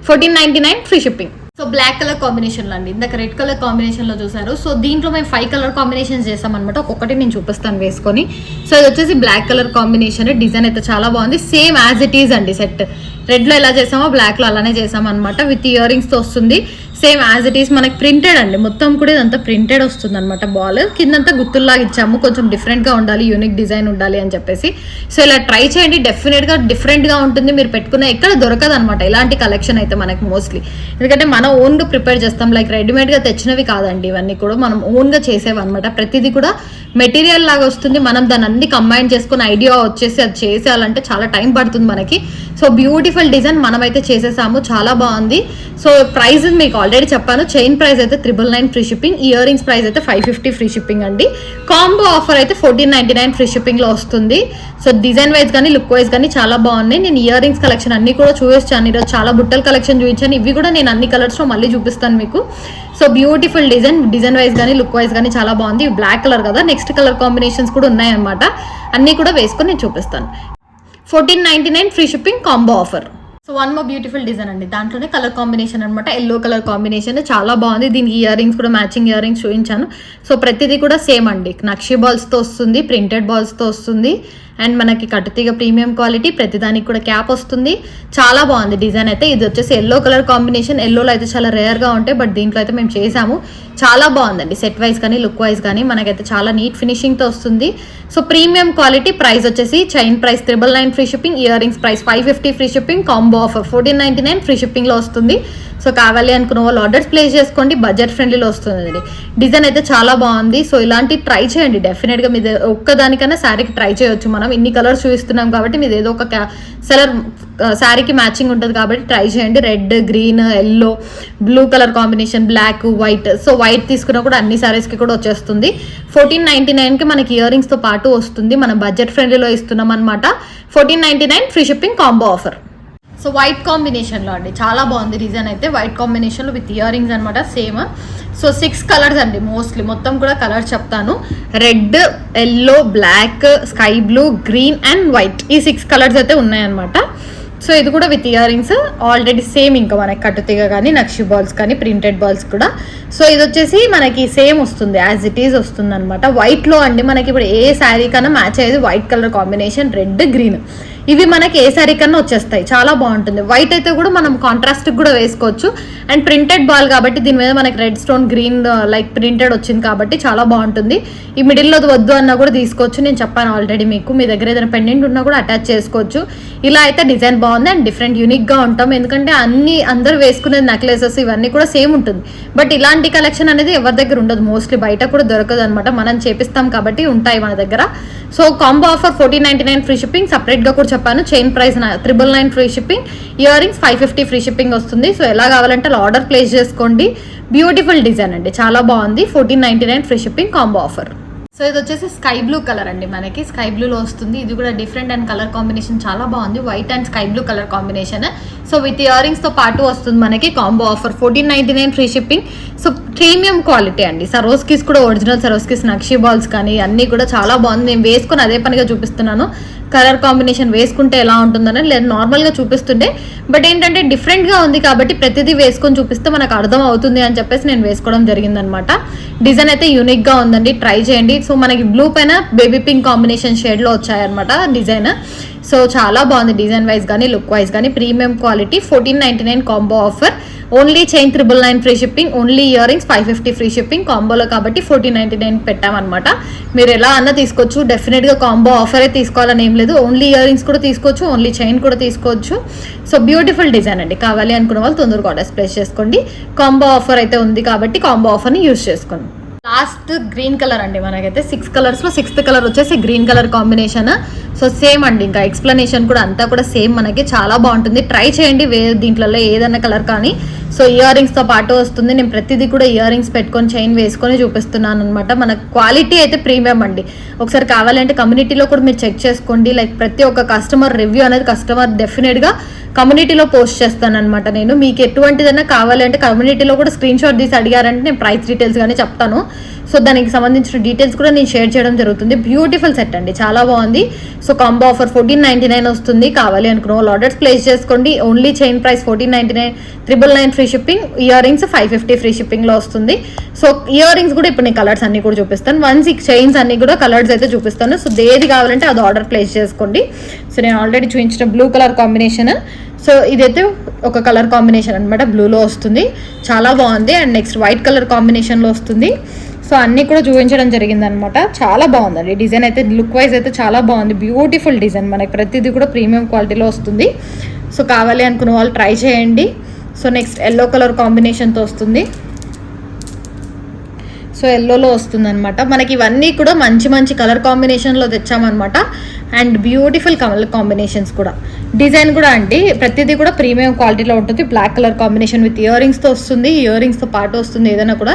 1499 free shipping. So black colour కాంబినేషన్లో అండి. ఇందాక రెడ్ కలర్ కాంబినేషన్లో చూసారు. సో దీంట్లో మేము 5 కలర్ కాంబినేషన్స్ చేసామన్నమాట. ఒక్కొక్కటి నేను చూపిస్తాను వేసుకొని. సో ఇది వచ్చేసి బ్లాక్ కలర్ కాంబినేషన్. డిజైన్ అయితే చాలా బాగుంది. సేమ్ యాజ్ ఇట్ ఈజ్ అండి. సెట్ రెడ్లో ఎలా చేసామో బ్లాక్లో అలానే చేసామన్నమాట. విత్ ఇయర్ రింగ్స్తో వస్తుంది. సేమ్ యాజ్ ఇట్ ఈస్ మనకి ప్రింటెడ్ అండి. మొత్తం కూడా ఇదంతా ప్రింటెడ్ వస్తుంది అనమాట. బాల్ కిందంతా గుత్తుల్లాగా ఇచ్చాము. కొంచెం డిఫరెంట్గా ఉండాలి, యూనిక్ డిజైన్ ఉండాలి అని చెప్పేసి. సో ఇలా ట్రై చేయండి. డెఫినెట్గా డిఫరెంట్గా ఉంటుంది. మీరు పెట్టుకున్న ఎక్కడ దొరకదు అనమాట ఇలాంటి కలెక్షన్ అయితే మనకి మోస్ట్లీ. ఎందుకంటే మనం ఓన్గా ప్రిపేర్ చేస్తాం. లైక్ రెడీమేడ్గా తెచ్చినవి కాదండి ఇవన్నీ కూడా. మనం ఓన్గా చేసేవి అనమాట. ప్రతిదీ కూడా మెటీరియల్ లాగా వస్తుంది. మనం దాన్ని అన్ని కంబైన్ చేసుకుని ఐడియా వచ్చేసి అది చేసేయాలంటే చాలా టైం పడుతుంది మనకి. సో బ్యూటిఫుల్ డిజైన్ మనమైతే చేసేసాము. చాలా బాగుంది. సో ప్రైస్ మీకు ఆల్రెడీ చెప్పాను. చైన్ ప్రైస్ అయితే 999 free shipping. Earrings price అయితే 550 ఫ్రీ షిప్పింగ్ అండి. కాంబో ఆఫర్ అయితే 1499 ఫ్రీ షిప్పింగ్లో వస్తుంది. సో డిజైన్ వైజ్ కానీ లుక్ వైజ్ కానీ చాలా బాగున్నాయి. నేను ఇయర్ రింగ్స్ కలెక్షన్ అన్ని కూడా చూపించాను ఈరోజు. చాలా బుట్టల కలెక్షన్ చూపించాను. ఇవి కూడా నేను అన్ని కలర్స్లో మళ్ళీ చూపిస్తాను మీకు. సో బ్యూటిఫుల్ డిజైన్ వైజ్ కానీ లుక్ వైజ్ కానీ చాలా బాగుంది. బ్లాక్ కలర్ కదా, నెక్స్ట్ కలర్ కాంబినేషన్స్ కూడా ఉన్నాయన్నమాట. అన్నీ కూడా వేసుకొని నేను చూపిస్తాను. 1499 free shipping combo offer. So one more beautiful design అండి, దాంట్లోనే కలర్ కాంబినేషన్ అనమాట, ఎల్లో కలర్ కాంబినేషన్ చాలా బాగుంది. దీనికి ఇయర్ రింగ్స్ కూడా మ్యాచింగ్ ఇయర్ రింగ్స్ చూపించాను. సో ప్రతిదీ కూడా సేమ్ అండి, నక్షి బాల్స్తో వస్తుంది, ప్రింటెడ్ బాల్స్తో వస్తుంది, అండ్ మనకి కట్టుతీగ ప్రీమియం క్వాలిటీ, ప్రతిదానికి కూడా క్యాప్ వస్తుంది. చాలా బాగుంది డిజైన్ అయితే. ఇది వచ్చేసి ఎల్లో కలర్ కాంబినేషన్, ఎల్లోలో అయితే చాలా రేర్గా ఉంటాయి, బట్ దీంట్లో అయితే మేము చేసాము. చాలా బాగుందండి, సెట్ వైజ్ కానీ లుక్ వైజ్ కానీ మనకైతే చాలా నీట్ ఫినిషింగ్తో వస్తుంది. So premium quality. ప్రైస్ వచ్చేసి chain price 999 free shipping, earrings price 550 free shipping, combo offer 1499 free షిప్పింగ్లో వస్తుంది. సో కావాలి అనుకున్న వాళ్ళు ఆర్డర్స్ ప్లేస్ చేసుకోండి, బడ్జెట్ ఫ్రెండ్లీలో వస్తుంది. డిజైన్ అయితే చాలా బాగుంది. సో ఇలాంటి ట్రై చేయండి డెఫినెట్గా. మీద ఒక్కదానికన్నా శారీకి ట్రై చేయొచ్చు. మనం ఇన్ని కలర్స్ చూపిస్తున్నాం కాబట్టి మీద ఏదో ఒక సెలర్ శారీకి మ్యాచింగ్ ఉంటుంది కాబట్టి ట్రై చేయండి. Red, green, yellow, blue colour combination, black, white. So white తీసుకున్నా కూడా అన్ని శారీస్కి కూడా వచ్చేస్తుంది. 1499కి మనకి ఇయర్ రింగ్స్తో పాటు వస్తుంది. మనం బడ్జెట్ ఫ్రెండ్లీలో ఇస్తున్నాం అనమాట. 1499 free shipping combo offer. So white కాంబినేషన్లో అండి, చాలా బాగుంది డిజైన్ అయితే. వైట్ కాంబినేషన్లో విత్ ఇయర్ రింగ్స్ అనమాట, సేమ్. సో 6 కలర్స్ అండి, మోస్ట్లీ మొత్తం కూడా కలర్స్ చెప్తాను. Red, yellow, black, sky blue, green and white, ఈ 6 కలర్స్ అయితే ఉన్నాయన్నమాట. సో ఇది కూడా with ear rings already same, ఇంకా మనకి కట్టుతీగ కానీ నక్షి బాల్స్ కానీ ప్రింటెడ్ బాల్స్ కూడా. సో ఇది వచ్చేసి మనకి సేమ్ వస్తుంది, యాజ్ ఇట్ ఈజ్ వస్తుంది అనమాట. వైట్లో అండి మనకి ఇప్పుడు ఏ శారీ కన్నా మ్యాచ్ అయ్యేది white colour combination, red, green. ఇవి మనకి ఏ శారీ కన్నా వచ్చేస్తాయి, చాలా బాగుంటుంది. వైట్ అయితే కూడా మనం కాంట్రాస్ట్ కూడా వేసుకోవచ్చు. అండ్ ప్రింటెడ్ బాల్ కాబట్టి దీని మీద మనకి red stone, green like printed వచ్చింది కాబట్టి చాలా బాగుంటుంది. ఈ మిడిల్లో వద్దు అన్నా కూడా తీసుకోవచ్చు. నేను చెప్పాను ఆల్రెడీ మీకు, మీ దగ్గర ఏదైనా పెండెంట్ ఉన్నా కూడా అటాచ్ చేసుకోవచ్చు. ఇలా అయితే డిజైన్ బాగుంది అండ్ డిఫరెంట్ యూనిక్గా ఉంటాం, ఎందుకంటే అందరూ వేసుకునేది నెక్లెసెస్ ఇవన్నీ కూడా సేమ్ ఉంటుంది. బట్ ఇలాంటి కలెక్షన్ అనేది ఎవరి దగ్గర ఉండదు, మోస్ట్లీ బయట కూడా దొరకదు అనమాట. మనం చేపిస్తాం కాబట్టి ఉంటాయి మన దగ్గర. So combo offer 1499 free shipping. సపరేట్గా కూడా చెప్పాను, chain price 999 free shipping, earrings 550 free shipping వస్తుంది. సో ఎలా కావాలంటే అలా ఆర్డర్ ప్లేస్ చేసుకోండి. బ్యూటిఫుల్ డిజైన్ అండి, చాలా బాగుంది. 1499 free shipping combo offer. So ఇది వచ్చేసి స్కై బ్లూ కలర్ అండి, మనకి స్కై బ్లూలో వస్తుంది. ఇది కూడా డిఫరెంట్ అండ్ కలర్ కాంబినేషన్ చాలా బాగుంది, white and sky blue colour combination. So with ఇయర్ రింగ్స్తో పాటు వస్తుంది మనకి combo offer 1499 free shipping. So premium quality అండి, సరోస్కిస్ కూడా ఒరిజినల్ సరోస్కిస్ నక్షి బాల్స్ కానీ అన్నీ కూడా చాలా బాగుంది. నేను వేసుకొని అదే పనిగా చూపిస్తున్నాను, కలర్ కాంబినేషన్ వేసుకుంటే ఎలా ఉంటుందని లేదు నార్మల్గా చూపిస్తుండే. బట్ ఏంటంటే డిఫరెంట్గా ఉంది కాబట్టి ప్రతిదీ వేసుకొని చూపిస్తే మనకు అర్థం అవుతుంది అని చెప్పేసి నేను వేసుకోవడం జరిగిందనమాట. డిజైన్ అయితే యూనిక్గా ఉందండి, ట్రై చేయండి. సో మనకి బ్లూ పైన బేబీ పింక్ కాంబినేషన్ షేడ్లో వచ్చాయన్నమాట డిజైన్. సో చాలా బాగుంది డిజైన్ వైజ్ కానీ లుక్ వైజ్ కానీ. Premium quality 1499 combo offer. Only chain 999 free shipping, only earrings 550 free shipping కాంబోలో కాబట్టి 1499 పెట్టామన్నమాట. మీరు ఎలా అన్నా తీసుకోవచ్చు, డెఫినెట్గా కాంబో ఆఫరే తీసుకోవాలని ఏం లేదు. ఓన్లీ ఇయర్ రింగ్స్ కూడా తీసుకోవచ్చు, ఓన్లీ చైన్ కూడా తీసుకోవచ్చు. సో బ్యూటిఫుల్ డిజైన్ అండి, కావాలి అనుకున్న వాళ్ళు తొందరగా ఆర్డర్స్ ప్లేస్ చేసుకోండి. కాంబో ఆఫర్ అయితే ఉంది కాబట్టి కాంబో ఆఫర్ని యూజ్ చేసుకోండి. లాస్ట్ గ్రీన్ కలర్ అండి, మనకైతే 6 కలర్స్లో 6th కలర్ వచ్చేసి green colour combination. So same అండి, ఇంకా ఎక్స్ప్లెనేషన్ కూడా అంతా కూడా సేమ్, మనకి చాలా బాగుంటుంది. ట్రై చేయండి దీంట్లో ఏదైనా కలర్ కానీ. సో ఇయర్ రింగ్స్తో పాటు వస్తుంది. నేను ప్రతిదీ కూడా ఇయర్ రింగ్స్ పెట్టుకొని చైన్ వేసుకొని చూపిస్తున్నాను అనమాట. మన క్వాలిటీ అయితే ప్రీమియం అండి. ఒకసారి కావాలంటే కమ్యూనిటీలో కూడా మీరు చెక్ చేసుకోండి. లైక్ ప్రతి ఒక్క కస్టమర్ రివ్యూ అనేది కస్టమర్ డెఫినెట్గా కమ్యూనిటీలో పోస్ట్ చేస్తాను అనమాట నేను. మీకు ఎటువంటిదైనా కావాలంటే కమ్యూనిటీలో కూడా స్క్రీన్ షాట్ తీసి అడిగారంటే నేను ప్రైస్ డీటెయిల్స్ కానీ చెప్తాను. సో దానికి సంబంధించిన డీటెయిల్స్ కూడా నేను షేర్ చేయడం జరుగుతుంది. బ్యూటిఫుల్ సెట్ అండి, చాలా బాగుంది. సో కాంబో ఆఫర్ 1499 వస్తుంది. కావాలి అనుకున్న వాళ్ళు ఆర్డర్స్ ప్లేస్ చేసుకోండి. Only chain price 1499, 999 free shipping, earrings 550 free షిప్పింగ్లో వస్తుంది. సో ఇయర్ రింగ్స్ కూడా ఇప్పుడు నేను కలర్స్ అన్ని కూడా చూపిస్తాను. 1 చైన్స్ అన్ని కూడా కలర్స్ అయితే చూపిస్తాను. సో ఏది కావాలంటే అది ఆర్డర్ ప్లేస్ చేసుకోండి. సో నేను ఆల్రెడీ చూపించిన బ్లూ కలర్ కాంబినేషన్. సో ఇదైతే ఒక కలర్ కాంబినేషన్ అనమాట, బ్లూలో వస్తుంది, చాలా బాగుంది. అండ్ నెక్స్ట్ వైట్ కలర్ కాంబినేషన్లో వస్తుంది. సో అన్నీ కూడా చూపించడం జరిగిందనమాట. చాలా బాగుందండి డిజైన్ అయితే, లుక్ వైజ్ అయితే చాలా బాగుంది. బ్యూటిఫుల్ డిజైన్, మనకి ప్రతిదీ కూడా ప్రీమియం క్వాలిటీలో వస్తుంది. సో కావాలి అనుకున్న వాళ్ళు ట్రై చేయండి. సో నెక్స్ట్ ఎల్లో కలర్ కాంబినేషన్తో వస్తుంది. సో ఎల్లోలో వస్తుంది అనమాట. మనకి ఇవన్నీ కూడా మంచి మంచి కలర్ కాంబినేషన్లో తెచ్చామన్నమాట. అండ్ బ్యూటిఫుల్ కలర్ కాంబినేషన్స్ కూడా, డిజైన్ కూడా అండి ప్రతిదీ కూడా ప్రీమియం క్వాలిటీలో ఉంటుంది. బ్లాక్ కలర్ కాంబినేషన్ విత్ ఇయర్ రింగ్స్తో వస్తుంది, ఇయర్ రింగ్స్తో పాటు వస్తుంది. ఏదైనా కూడా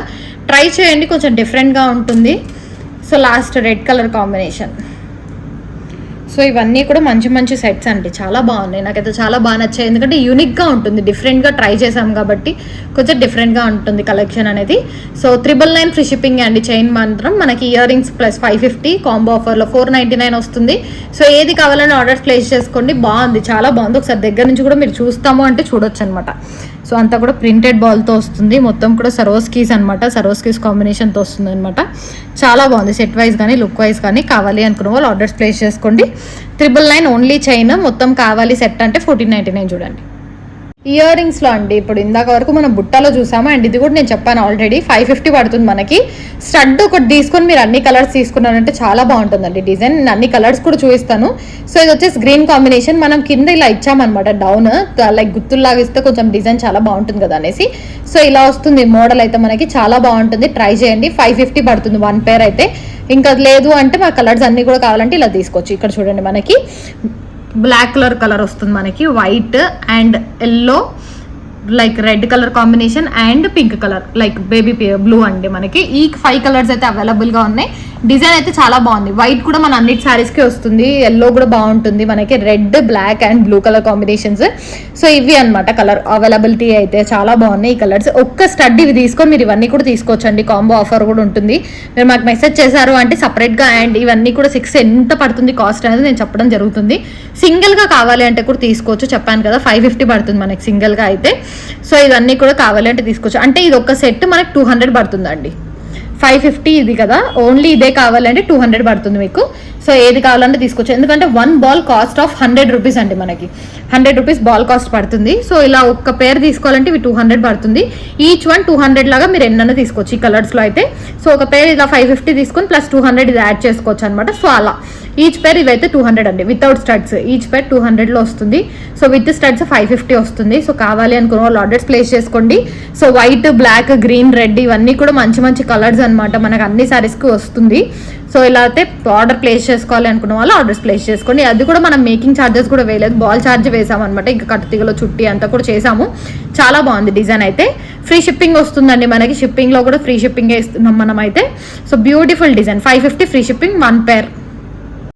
ట్రై చేయండి, కొంచెం డిఫరెంట్గా ఉంటుంది. So last red colour combination. So ఇవన్నీ కూడా మంచి మంచి సెట్స్ అండి, చాలా బాగున్నాయి, నాకైతే చాలా బాగా నచ్చాయి. ఎందుకంటే యూనిక్గా ఉంటుంది, డిఫరెంట్గా ట్రై చేసాం కాబట్టి కొంచెం డిఫరెంట్గా ఉంటుంది కలెక్షన్ అనేది. సో 999 ఫ్రీ షిప్పింగ్ అండి. చైన్ మాత్రం మనకి ఇయర్ రింగ్స్ ప్లస్ 550 కాంబో ఆఫర్లో 499 వస్తుంది. సో ఏది కావాలని ఆర్డర్స్ ప్లేస్ చేసుకోండి. బాగుంది, చాలా బాగుంది. ఒకసారి దగ్గర నుంచి కూడా మీరు చూస్తాము అంటే చూడొచ్చు అనమాట. సో అంతా కూడా ప్రింటెడ్ బాల్తో వస్తుంది, మొత్తం కూడా సరోస్కీస్ అనమాట, సరోస్కీస్ కాంబినేషన్తో వస్తుంది అనమాట. చాలా బాగుంది, సెట్ వైజ్ కానీ లుక్ వైజ్ కానీ. కావాలి అనుకున్న వాళ్ళు ఆర్డర్స్ ప్లేస్ చేసుకోండి. 999 ఓన్లీ చైన్, మొత్తం కావాలి సెట్ అంటే 1499 చూడండి. ఇయర్ రింగ్స్లో అండి, ఇప్పుడు ఇందాక వరకు మనం బుట్టలో చూసాము, అండ్ ఇది కూడా నేను చెప్పాను ఆల్రెడీ 550 పడుతుంది మనకి. స్టడ్ ఒకటి తీసుకొని మీరు అన్ని కలర్స్ తీసుకున్నారంటే చాలా బాగుంటుందండి డిజైన్. నేను అన్ని కలర్స్ కూడా చూపిస్తాను. సో ఇది వచ్చేసి గ్రీన్ కాంబినేషన్, మనం కింద ఇలా ఇచ్చామన్నమాట డౌన్, లైక్ గుత్తుల్లాగా ఇస్తే కొంచెం డిజైన్ చాలా బాగుంటుంది కదా అనేసి. సో ఇలా వస్తుంది మోడల్ అయితే మనకి, చాలా బాగుంటుంది, ట్రై చేయండి. 550 పడుతుంది 1 పేర్ అయితే. ఇంకా లేదు అంటే మా కలర్స్ అన్ని కూడా కావాలంటే ఇలా తీసుకోవచ్చు. ఇక్కడ చూడండి మనకి బ్లాక్ కలర్ వస్తుంది మనకి, white and yellow, like red colour combination and pink colour like baby blue అండి. మనకి ఈ 5 కలర్స్ అయితే అవైలబుల్గా ఉన్నాయి. డిజైన్ అయితే చాలా బాగుంది. వైట్ కూడా మన అన్నిటి శారీస్కి వస్తుంది, ఎల్లో కూడా బాగుంటుంది మనకి, red black and blue colour combinations. So ఇవి అనమాట కలర్ అవైలబిలిటీ అయితే చాలా బాగున్నాయి ఈ కలర్స్. ఒక్క స్టడ్ ఇవి తీసుకొని మీరు ఇవన్నీ కూడా తీసుకోవచ్చు అండి, కాంబో ఆఫర్ కూడా ఉంటుంది. మీరు మాకు మెసేజ్ చేశారు అంటే సపరేట్గా, అండ్ ఇవన్నీ కూడా 6 ఎంత పడుతుంది కాస్ట్ అనేది నేను చెప్పడం జరుగుతుంది. సింగిల్గా కావాలి అంటే కూడా తీసుకోవచ్చు, చెప్పాను కదా 550 పడుతుంది మనకి సింగిల్గా అయితే. సో ఇవన్నీ కూడా కావాలి అంటే తీసుకోవచ్చు. అంటే ఇది ఒక సెట్ మనకి 200 పడుతుందండి. 550 ఇది కదా, ఓన్లీ ఇదే కావాలంటే 200 పడుతుంది మీకు. సో ఏది కావాలంటే తీసుకోవచ్చు. ఎందుకంటే 1 బాల్ కాస్ట్ ఆఫ్ 100 రూపీస్ అండి, మనకి 100 రూపీస్ బాల్ కాస్ట్ పడుతుంది. సో ఇలా ఒక్క పేర్ తీసుకోవాలంటే ఇవి 200 పడుతుంది. ఈచ్ వన్ 200 లాగా మీరు ఎన్నైనా తీసుకోవచ్చు ఈ కలర్స్లో అయితే. సో ఒక పేర్ ఇలా 550 తీసుకొని ప్లస్ 200 ఇది యాడ్ చేసుకోవచ్చు అనమాట. సో అలా ఈచ్ పేర్ ఇవైతే 200 అండి, వితౌట్ స్టడ్స్ ఈచ్ పేర్ 200లో వస్తుంది. సో విత్ స్టడ్స్ 550 వస్తుంది. సో కావాలి అనుకున్న వాళ్ళు ఆర్డర్స్ ప్లేస్ చేసుకోండి. So white black green red ఇవన్నీ కూడా మంచి మంచి కలర్స్ అనమాట, మనకు అన్ని సారీస్కి వస్తుంది. సో ఇలా అయితే ఆర్డర్ ప్లేస్ చేసుకోవాలి అనుకున్న వాళ్ళు ఆర్డర్స్ ప్లేస్ చేసుకోండి. అది కూడా మనం మేకింగ్ ఛార్జెస్ కూడా వేయలేదు, బాల్ ఛార్జ్ వేసామన్నమాట. ఇంకా కట్టుతీగలో చుట్టి అంతా కూడా చేసాము. చాలా బాగుంది డిజైన్ అయితే. ఫ్రీ షిప్పింగ్ వస్తుందండి మనకి, షిప్పింగ్లో కూడా ఫ్రీ షిప్పింగే ఇస్తున్నాం మనం అయితే. So beautiful design, 550 free shipping 1 పేర్.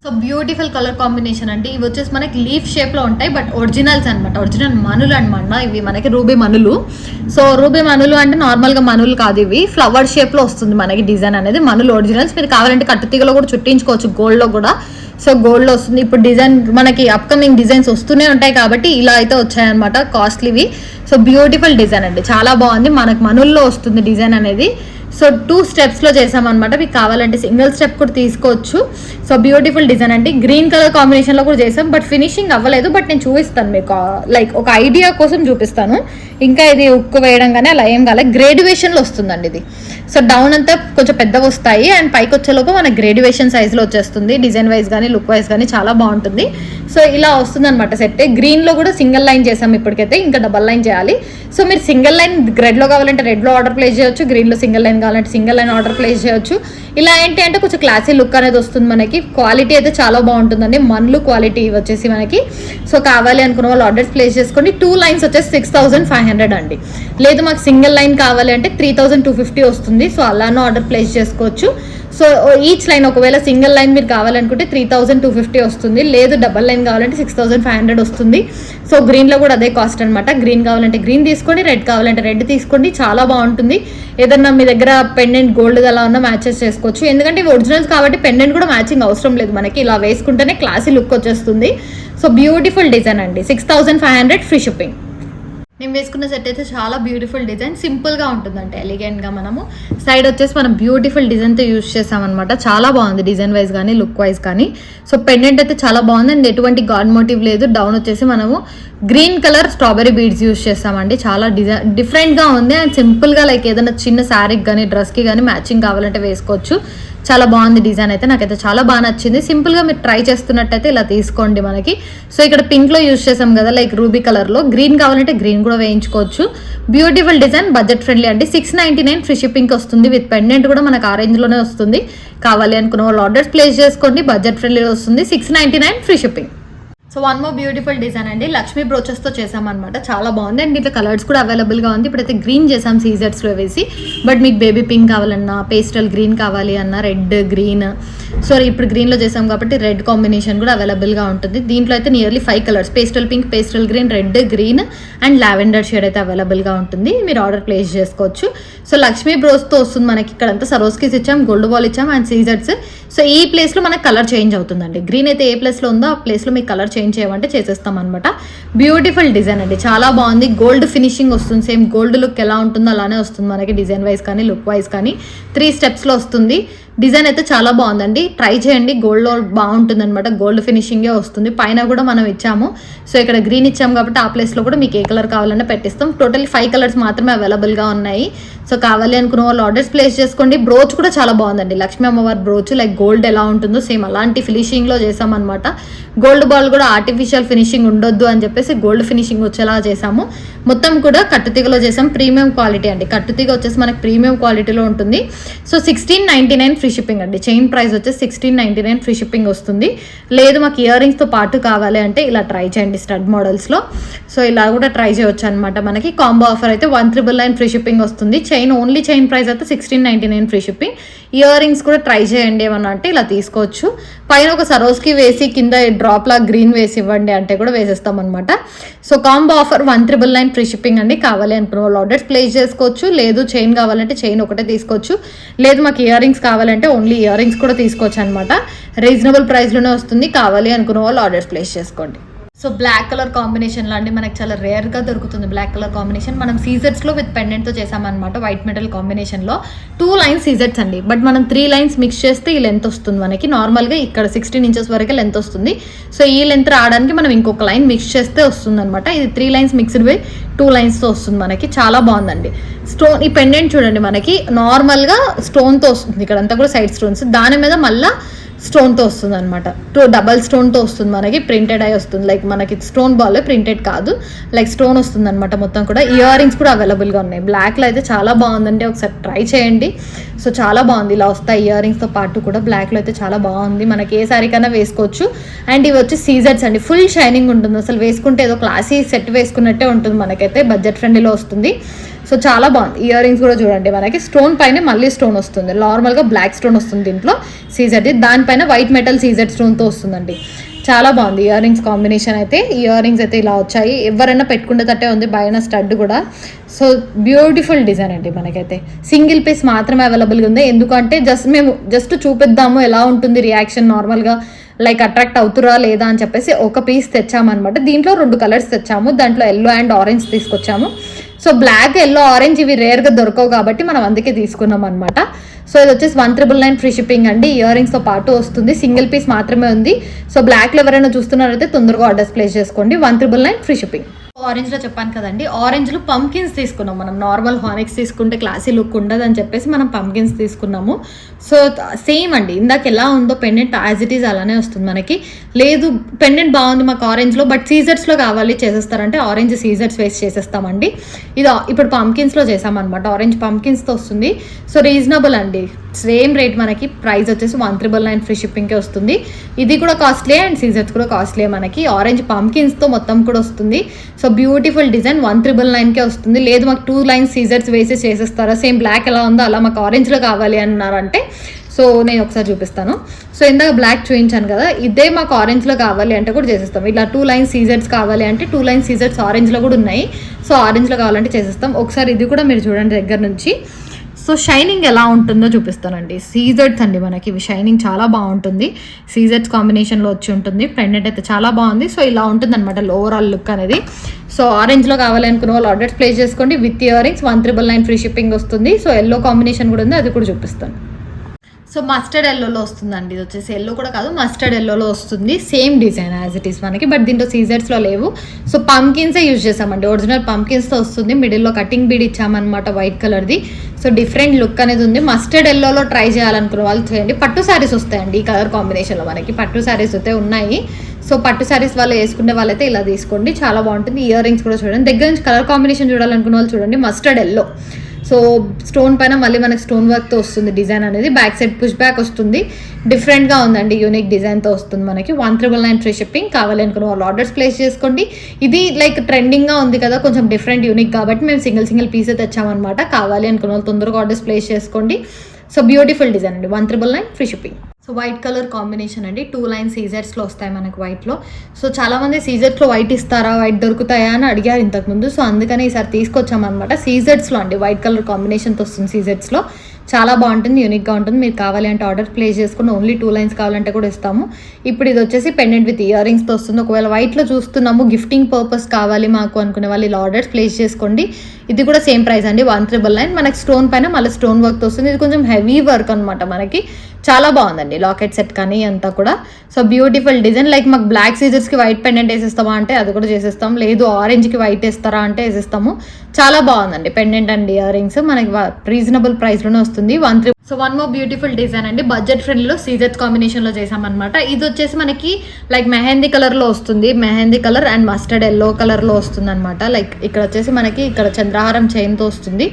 సో బ్యూటిఫుల్ కలర్ కాంబినేషన్ అండి. ఇవి వచ్చేసి మనకి లీఫ్ షేప్లో ఉంటాయి, బట్ ఒరిజినల్స్ అనమాట, ఒరిజినల్ మనులు అనమాట. ఇవి మనకి రూబీ మనులు. సో రూబీ మనులు అంటే నార్మల్గా మనులు కాదు, ఇవి ఫ్లవర్ షేప్లో వస్తుంది మనకి డిజైన్ అనేది. మనులు ఒరిజినల్స్, మీరు కావాలంటే కట్టుతీగలో కూడా చుట్టించుకోవచ్చు, గోల్డ్లో కూడా. సో గోల్డ్లో వస్తుంది. ఇప్పుడు డిజైన్ మనకి అప్కమింగ్ డిజైన్స్ వస్తూనే ఉంటాయి కాబట్టి ఇలా అయితే వచ్చాయన్నమాట కాస్ట్లీవి. సో బ్యూటిఫుల్ డిజైన్ అండి, చాలా బాగుంది. మనకు మనుల్లో వస్తుంది డిజైన్ అనేది. సో 2 స్టెప్స్లో చేసామన్నమాట. మీకు కావాలంటే సింగిల్ స్టెప్ కూడా తీసుకోవచ్చు. సో బ్యూటిఫుల్ డిజైన్ అండి. గ్రీన్ కలర్ కాంబినేషన్లో కూడా చేసాం, బట్ ఫినిషింగ్ అవ్వలేదు. బట్ నేను చూపిస్తాను మీకు, లైక్ ఒక ఐడియా కోసం చూపిస్తాను. ఇంకా ఇది ఉక్కు వేయడం కానీ అలా ఏం కాలేదు, గ్రేడ్యుయేషన్లో వస్తుందండి ఇది. సో డౌన్ అంతా కొంచెం పెద్దగా వస్తాయి, అండ్ పైకి వచ్చేలోపు మనకి గ్రేడ్యుయేషన్ సైజ్లో వచ్చేస్తుంది. డిజైన్ వైజ్ కానీ లుక్ వైజ్ కానీ చాలా బాగుంటుంది. సో ఇలా వస్తుంది అనమాట సెట్. గ్రీన్లో కూడా సింగిల్ లైన్ చేసాం ఇప్పటికైతే, ఇంకా డబల్ లైన్ చేయాలి. సో మీరు సింగిల్ లైన్ రెడ్లో కావాలంటే రెడ్లో ఆర్డర్ ప్లేస్ చేయొచ్చు, గ్రీన్లో సింగిల్ లైన్ కావాలంటే సింగిల్ లైన్ ఆర్డర్ ప్లేస్ చేయొచ్చు. ఇలా ఏంటి అంటే కొంచెం క్లాసీ లుక్ అనేది వస్తుంది మనకి. క్వాలిటీ అయితే చాలా బాగుంటుందండి, మన్లు క్వాలిటీ వచ్చేసి మనకి. సో కావాలి అనుకున్న వాళ్ళు ఆర్డర్స్ ప్లేస్ చేసుకోండి. 2 లైన్స్ వచ్చేసి 6500 అండి. లేదు మాకు సింగిల్ లైన్ కావాలి అంటే 3250 వస్తుంది. సో అలానూ ఆర్డర్ ప్లేస్ చేసుకోవచ్చు. సో ఈచ్ లైన్ ఒకవేళ సింగిల్ లైన్ మీరు కావాలనుకుంటే 3250 వస్తుంది, లేదు డబల్ లైన్ కావాలంటే 6500 వస్తుంది. సో గ్రీన్లో కూడా అదే కాస్ట్ అనమాట. గ్రీన్ కావాలంటే గ్రీన్ తీసుకోండి, రెడ్ కావాలంటే రెడ్ తీసుకోండి, చాలా బాగుంటుంది. ఏదన్నా మీ దగ్గర పెండెంట్ గోల్డ్ అలా ఉన్న మ్యాచెస్ చేసుకోవచ్చు. ఎందుకంటే ఇవి ఒరిజినల్స్ కాబట్టి పెండెంట్ కూడా మ్యాచింగ్ అవసరం లేదు మనకి, ఇలా వేసుకుంటేనే క్లాసీ లుక్ వచ్చేస్తుంది. సో బ్యూటిఫుల్ డిజైన్ అండి, 6500 ఫ్రీ షిప్పింగ్. నేను వేసుకున్న సెట్ అయితే చాలా బ్యూటిఫుల్ డిజైన్, సింపుల్గా ఉంటుందంటే ఎలిగెంట్గా. మనము సైడ్ వచ్చేసి మనం బ్యూటిఫుల్ డిజైన్తో యూజ్ చేసామన్నమాట. చాలా బాగుంది డిజైన్ వైజ్ కానీ లుక్ వైజ్ కానీ. సో పెండెంట్ అయితే చాలా బాగుంది, అండ్ ఎటువంటి గాడ్ మోటివ్ లేదు. డౌన్ వచ్చేసి మనము green colour strawberry beads use చేస్తామండి. చాలా డిఫరెంట్గా ఉంది, అండ్ సింపుల్గా లైక్ ఏదైనా చిన్న శారీకి కానీ డ్రెస్కి కానీ మ్యాచింగ్ కావాలంటే వేసుకోవచ్చు. చాలా బాగుంది డిజైన్ అయితే, నాకైతే చాలా బాగా నచ్చింది. సింపుల్గా మీరు ట్రై చేస్తున్నట్టయితే ఇలా తీసుకోండి మనకి. సో ఇక్కడ పింక్లో యూజ్ చేసాం కదా, లైక్ రూబీ కలర్లో. గ్రీన్ కావాలంటే గ్రీన్ కూడా వేయించుకోవచ్చు. బ్యూటిఫుల్ డిజైన్, బడ్జెట్ ఫ్రెండ్లీ అండి. 699 ఫ్రీ షిప్పింగ్కి వస్తుంది. విత్ పెండెంట్ కూడా మనకు ఆ రేంజ్లోనే వస్తుంది. కావాలి అనుకున్న వాళ్ళు ఆర్డర్స్ ప్లేస్ చేసుకోండి, బడ్జెట్ ఫ్రెండ్లీ వస్తుంది. 699 free shipping. So one more beautiful design అండి, లక్ష్మీ బ్రోచెస్తో చేసామన్నమాట. చాలా బాగుంది అండ్ ఇట్లా కలర్స్ కూడా అవైలబుల్గా ఉంది. ఇప్పుడైతే గ్రీన్ చేసాం సీజర్స్లో వేసి, బట్ మీకు బేబీ పింక్ కావాలన్నా, పేస్టల్ గ్రీన్ కావాలి అన్నా, రెడ్ గ్రీన్, సో ఇప్పుడు గ్రీన్లో చేసాం కాబట్టి రెడ్ కాంబినేషన్ కూడా అవైలబుల్గా ఉంటుంది. దీంట్లో అయితే nearly 5 colours, pastel pink, pastel green, red, green and lavender shade అయితే అవైలబుల్గా ఉంటుంది. మీరు ఆర్డర్ ప్లేస్ చేసుకోవచ్చు. సో లక్ష్మీ బ్రోస్తో వస్తుంది మనకి. ఇక్కడంతా సరోస్కీస్ ఇచ్చాం, గోల్డ్ బాల్ ఇచ్చాం అండ్ సీజర్స్. సో ఈ ప్లేస్లో మనకు కలర్ చేంజ్ అవుతుందండి. గ్రీన్ అయితే ఏ ప్లేస్లో ఉందో ఆ ప్లేస్లో మీకు కలర్ చేంజ్ చేయమంటే చేసేస్తాం అనమాట. బ్యూటిఫుల్ డిజైన్ అండి, చాలా బాగుంది. గోల్డ్ ఫినిషింగ్ వస్తుంది, సేమ్ గోల్డ్ లుక్ ఎలా ఉంటుందో అలానే వస్తుంది మనకి, డిజైన్ వైజ్ కానీ లుక్ వైజ్ కానీ 3 స్టెప్స్లో వస్తుంది. డిజైన్ అయితే చాలా బాగుందండి, ట్రై చేయండి. గోల్డ్లో బాగుంటుంది అనమాట, గోల్డ్ ఫినిషింగే వస్తుంది. పైన కూడా మనం ఇచ్చాము, సో ఇక్కడ గ్రీన్ ఇచ్చాము కాబట్టి ఆ ప్లేస్లో కూడా మీకు ఏ కలర్ కావాలన్నా పెట్టిస్తాం. టోటల్ 5 కలర్స్ మాత్రమే అవైలబుల్గా ఉన్నాయి. సో కావాలి అనుకున్న వాళ్ళు ఆర్డర్స్ ప్లేస్ చేసుకోండి. బ్రోచ్ కూడా చాలా బాగుందండి, లక్ష్మీ అమ్మవారి బ్రోచ్ లైక్ గోల్డ్ ఎలా ఉంటుందో సేమ్ అలాంటి ఫినిషింగ్లో చేసామన్నమాట. గోల్డ్ బాల్ కూడా ఆర్టిఫిషియల్ ఫినిషింగ్ ఉండొద్దు అని చెప్పేసి గోల్డ్ ఫినిషింగ్ వచ్చేలా చేసాము. మొత్తం కూడా కట్టుతీగలో చేసాం, ప్రీమియం క్వాలిటీ అండి. కట్టుతీగ వచ్చేసి మనకి ప్రీమియం క్వాలిటీలో ఉంటుంది. సో 1699 ఫ్రీ షిప్పింగ్ అండి. చైన్ ప్రైస్ వచ్చేసి 1699 ఫ్రీ షిప్పింగ్ వస్తుంది. లేదు మాకు ఇయర్ రింగ్స్తో పాటు కావాలి అంటే ఇలా ట్రై చేయండి స్టడ్ మోడల్స్లో. సో ఇలా కూడా ట్రై చేయొచ్చు అనమాట. మనకి కాంబో ఆఫర్ అయితే 1999 ఫ్రీ షిప్పింగ్ వస్తుంది. చైన్ ఓన్లీ చైన్ ప్రైస్ అయితే 1699 ఫ్రీ షిప్పింగ్. ఇయర్ రింగ్స్ కూడా ట్రై చేయండి ఏమన్నా అంటే ఇలా తీసుకోవచ్చు. పైన ఒక సరోస్కి వేసి కింద డ్రాప్లా గ్రీన్ వేసి ఇవ్వండి అంటే కూడా వేసేస్తాం అనమాట. So combo offer 1999 free shipping అండి. కావాలి అనుకున్న వాళ్ళు ఆర్డర్స్ ప్లేస్ చేసుకోవచ్చు. లేదు చైన్ కావాలంటే చైన్ ఒకటే తీసుకోవచ్చు. లేదు మాకు ఇయర్ రింగ్స్ కావాలంటే ఓన్లీ ఇయర్ రింగ్స్ కూడా తీసుకోవచ్చు అనమాట. రీజనబుల్ ప్రైస్లోనే వస్తుంది. కావాలి అనుకున్న వాళ్ళు ఆర్డర్స్ ప్లేస్ చేసుకోండి. సో బ్లాక్ కలర్ కాంబినేషన్లో అండి మనకి చాలా రేర్గా దొరుకుతుంది బ్లాక్ కలర్ కాంబినేషన్. మనం సీజర్స్లో విత్ పెండెంట్తో చేసామన్నమాట, వైట్ మెటల్ కాంబినేషన్లో. 2 లైన్స్ సీజర్స్ అండి, బట్ మనం 3 లైన్స్ మిక్స్ చేస్తే ఈ లెంత్ వస్తుంది మనకి. నార్మల్గా ఇక్కడ 16 ఇంచెస్ వరకే లెంత్ వస్తుంది. సో ఈ లెంత్ రావడానికి మనం ఇంకొక లైన్ మిక్స్ చేస్తే వస్తుంది అనమాట. ఇది 3 లైన్స్ మిక్స్డ్ బై 2 లైన్స్తో వస్తుంది మనకి. చాలా బాగుందండి. స్టోన్ ఈ పెండెంట్ చూడండి, మనకి నార్మల్గా స్టోన్తో వస్తుంది. ఇక్కడ అంతా కూడా సైడ్ స్టోన్స్, దాని మీద మళ్ళీ స్టోన్తో వస్తుంది అనమాట. 2 డబల్ స్టోన్తో వస్తుంది మనకి. ప్రింటెడ్ అయి వస్తుంది, లైక్ మనకి స్టోన్ బాల్ ప్రింటెడ్ కాదు, లైక్ స్టోన్ వస్తుంది అనమాట మొత్తం కూడా. ఇయర్ రింగ్స్ కూడా అవైలబుల్గా ఉన్నాయి. బ్లాక్లో అయితే చాలా బాగుందండి, ఒకసారి ట్రై చేయండి. సో చాలా బాగుంది, ఇలా వస్తాయి ఇయర్ రింగ్స్తో పాటు కూడా. బ్లాక్లో అయితే చాలా బాగుంది, మనకి ఏ సారీ కన్నా వేసుకోవచ్చు. అండ్ ఇవి వచ్చి సీజర్స్ అండి, ఫుల్ షైనింగ్ ఉంటుంది. అసలు వేసుకుంటే ఏదో క్లాసీ సెట్ వేసుకున్నట్టే ఉంటుంది మనకైతే. బడ్జెట్ ఫ్రెండ్లీలో వస్తుంది. సో చాలా బాగుంది. ఇయర్ రింగ్స్ కూడా చూడండి, మనకి స్టోన్ పైన మళ్ళీ స్టోన్ వస్తుంది. నార్మల్గా బ్లాక్ స్టోన్ వస్తుంది దీంట్లో సీజర్ది, దానిపైన వైట్ మెటల్ సీజర్ స్టోన్తో వస్తుందండి. చాలా బాగుంది ఇయర్ రింగ్స్ కాంబినేషన్ అయితే. ఇయర్ రింగ్స్ అయితే ఇలా వచ్చాయి, ఎవరైనా పెట్టుకునేటట్టే ఉంది. పైన స్టడ్ కూడా. సో బ్యూటిఫుల్ డిజైన్ అండి. మనకైతే సింగిల్ పీస్ మాత్రమే అవైలబుల్గా ఉంది. ఎందుకంటే మేము జస్ట్ చూపిద్దాము ఎలా ఉంటుంది రియాక్షన్, నార్మల్గా లైక్ అట్రాక్ట్ అవుతురా లేదా అని చెప్పేసి ఒక పీస్ తెచ్చామన్నమాట. దీంట్లో 2 కలర్స్ తెచ్చాము, దాంట్లో ఎల్లో అండ్ ఆరెంజ్ తీసుకొచ్చాము. సో బ్లాక్, ఎల్లో, ఆరెంజ్ ఇవి రేర్గా దొరకవు కాబట్టి మనం అందుకే తీసుకున్నాం అనమాట. సో ఇది వచ్చేసి 1999 ఫ్రీ షిప్పింగ్ అండి. ఇయర్ రింగ్స్తో పాటు వస్తుంది, సింగిల్ పీస్ మాత్రమే ఉంది. సో బ్లాక్లో ఎవరైనా చూస్తున్నారైతే తొందరగా ఆర్డర్స్ ప్లేస్ చేసుకోండి. 1999 ఫ్రీ షిప్పింగ్. ఆరెంజ్లో చెప్పాను కదండి, ఆరెంజ్లో పంకిన్స్ తీసుకున్నాం మనం. నార్మల్ హానిక్స్ తీసుకుంటే క్లాసీ లుక్ ఉండదు అని చెప్పేసి మనం పంకిన్స్ తీసుకున్నాము. సో సేమ్ అండి, ఇందాక ఎలా ఉందో పెండెంట్ యాజ్ ఇట్ ఈజ్ అలానే వస్తుంది మనకి. లేదు పెండెంట్ బాగుంది మాకు ఆరెంజ్లో, బట్ సీజర్స్లో కావాలి చేసేస్తారంటే ఆరెంజ్ సీజర్స్ వేసి చేసేస్తామండి. ఇది ఇప్పుడు పంకిన్స్లో చేసామన్నమాట, ఆరెంజ్ పంకిన్స్తో వస్తుంది. సో రీజనబుల్ అండి, సేమ్ రేట్ మనకి. ప్రైస్ వచ్చేసి 1999 ఫ్రీ షిప్పింగ్కే వస్తుంది. ఇది కూడా కాస్ట్లీ అండ్ సీజర్స్ కూడా కాస్ట్లీ మనకి. ఆరెంజ్ పంకిన్స్తో మొత్తం కూడా వస్తుంది. సో బ్యూటిఫుల్ డిజైన్ 1999కే వస్తుంది. లేదు మాకు 2 లైన్స్ సీజర్స్ వేసి చేసేస్తారా, సేమ్ బ్లాక్ ఎలా ఉందో అలా మాకు ఆరెంజ్లో కావాలి అన్నారంటే సో నేను ఒకసారి చూపిస్తాను. సో ఇందాక బ్లాక్ చూపించాను కదా, ఇదే మాకు ఆరెంజ్లో కావాలి అంటే కూడా చేసేస్తాం. ఇలా 2 లైన్స్ సీజర్స్ కావాలి అంటే 2 లైన్స్ సీజర్స్ ఆరెంజ్లో కూడా ఉన్నాయి. సో ఆరెంజ్లో కావాలంటే చేసేస్తాం. ఒకసారి ఇది కూడా మీరు చూడండి దగ్గర నుంచి. సో షైనింగ్ ఎలా ఉంటుందో చూపిస్తానండి. సీజర్స్ అండి మనకి, ఇవి షైనింగ్ చాలా బాగుంటుంది. సీజర్స్ కాంబినేషన్లో వచ్చి ఉంటుంది. పెండెంట్ అయితే చాలా బాగుంది. సో ఇలా ఉంటుంది అనమాట ఓవరాల్ లుక్ అనేది. సో ఆరెంజ్లో కావాలి అనుకున్న వాళ్ళు ఆర్డర్స్ ప్లేస్ చేసుకోండి. With ear rings 1999 free shipping వస్తుంది. సో ఎల్లో కాంబినేషన్ కూడా ఉంది, అది కూడా చూపిస్తాను. సో మస్టర్డ్ ఎల్లోలో వస్తుందండి. ఇది వచ్చేసి ఎల్లో కూడా కాదు, మస్టర్డ్ ఎల్లోలో వస్తుంది. Same design as it is మనకి, బట్ దీంట్లో సీజర్స్లో లేవు. సో పంకిన్సే యూజ్ చేసామండి, ఒరిజినల్ పంకిన్స్తో వస్తుంది. మిడిల్లో కటింగ్ బీడ్ ఇచ్చామన్నమాట వైట్ కలర్ది. సో డిఫరెంట్ లుక్ అనేది ఉంది. మస్టర్డ్ ఎల్లోలో ట్రై చేయాలనుకున్న వాళ్ళు చేయండి. పట్టు శారీస్ వస్తాయండి ఈ కలర్ కాంబినేషన్లో మనకి. పట్టు శారీస్ అయితే ఉన్నాయి. సో పట్టు శారీస్ వాళ్ళు వేసుకునే వాళ్ళైతే ఇలా తీసుకోండి, చాలా బాగుంటుంది. ఇయర్ రింగ్స్ కూడా చూడండి, దగ్గర నుంచి కలర్ కాంబినేషన్ చూడాలనుకున్న వాళ్ళు చూడండి. మస్టర్డ్ ఎల్లో, సో స్టోన్ పైన మళ్ళీ మనకి స్టోన్ వర్క్తో వస్తుంది డిజైన్ అనేది. బ్యాక్ సైడ్ పుష్ బ్యాక్ వస్తుంది, డిఫరెంట్గా ఉందండి, యూనిక్ డిజైన్తో వస్తుంది మనకి. 1999 ఫ్రీ షిప్పింగ్. కావాలి అనుకున్న వాళ్ళు ఆర్డర్స్ ప్లేస్ చేసుకోండి. ఇది లైక్ ట్రెండింగ్గా ఉంది కదా, కొంచెం డిఫరెంట్ యూనిక్ కాబట్టి మేము సింగిల్ పీసే తెచ్చామన్నమాట. కావాలి అనుకున్న వాళ్ళు తొందరగా ఆర్డర్స్ ప్లేస్ చేసుకోండి. సో బ్యూటిఫుల్ డిజైన్ అండి, 1999 free shipping. So white colour combination అండి, 2 లైన్ సీజర్స్లో వస్తాయి మనకు వైట్లో. సో చాలామంది సీజర్స్లో వైట్ ఇస్తారా, వైట్ దొరుకుతాయా అని అడిగారు ఇంతకుముందు. సో అందుకని ఈసారి తీసుకొచ్చామన్నమాట. సీజర్స్లో అండి, వైట్ కలర్ కాంబినేషన్తో వస్తుంది సీజర్స్లో. చాలా బాగుంటుంది, యూనిక్గా ఉంటుంది. మీరు కావాలి అంటే ఆర్డర్ ప్లేస్ చేసుకుని ఓన్లీ 2 లైన్స్ కావాలంటే కూడా ఇస్తాము. ఇప్పుడు ఇది వచ్చేసి పెండెంట్ విత్ ఇయర్ రింగ్స్తో వస్తుంది. ఒకవేళ వైట్లో చూస్తున్నాము, గిఫ్టింగ్ పర్పస్ కావాలి మాకు అనుకునే వాళ్ళు ఇలా ఆర్డర్స్ ప్లేస్ చేసుకోండి. ఇది కూడా సేమ్ ప్రైస్ అండి, 1999. మనకి స్టోన్ పైన మళ్ళీ స్టోన్ వర్క్తో వస్తుంది. ఇది కొంచెం హెవీ వర్క్ అనమాట మనకి, చాలా బాగుందండి. లాకెట్ సెట్ కానీ అంతా కూడా. So beautiful design. లైక్ మాకు బ్లాక్ సీజర్స్కి వైట్ పెండెంట్ వేసేస్తామా అంటే అది కూడా చేసేస్తాం, లేదు ఆరెంజ్కి వైట్ వేస్తారా అంటే వేసేస్తాము. చాలా బాగుందండి పెండెంట్ అండ్ ఇయర్ రింగ్స్, మనకి రీజనబుల్ ప్రైస్లోనే వస్తుంది. సో 1 మోర్ బ్యూటిఫుల్ డిజైన్ అండి, బడ్జెట్ ఫ్రెండ్లీలో సీజర్స్ కాంబినేషన్లో చేసామన్నమాట. ఇది వచ్చేసి మనకి లైక్ మెహందీ కలర్లో వస్తుంది, mehndi colour and mustard yellow కలర్లో వస్తుంది అనమాట. లైక్ ఇక్కడ వచ్చేసి మనకి ఇక్కడ చంద్రహారం చైన్తో వస్తుంది.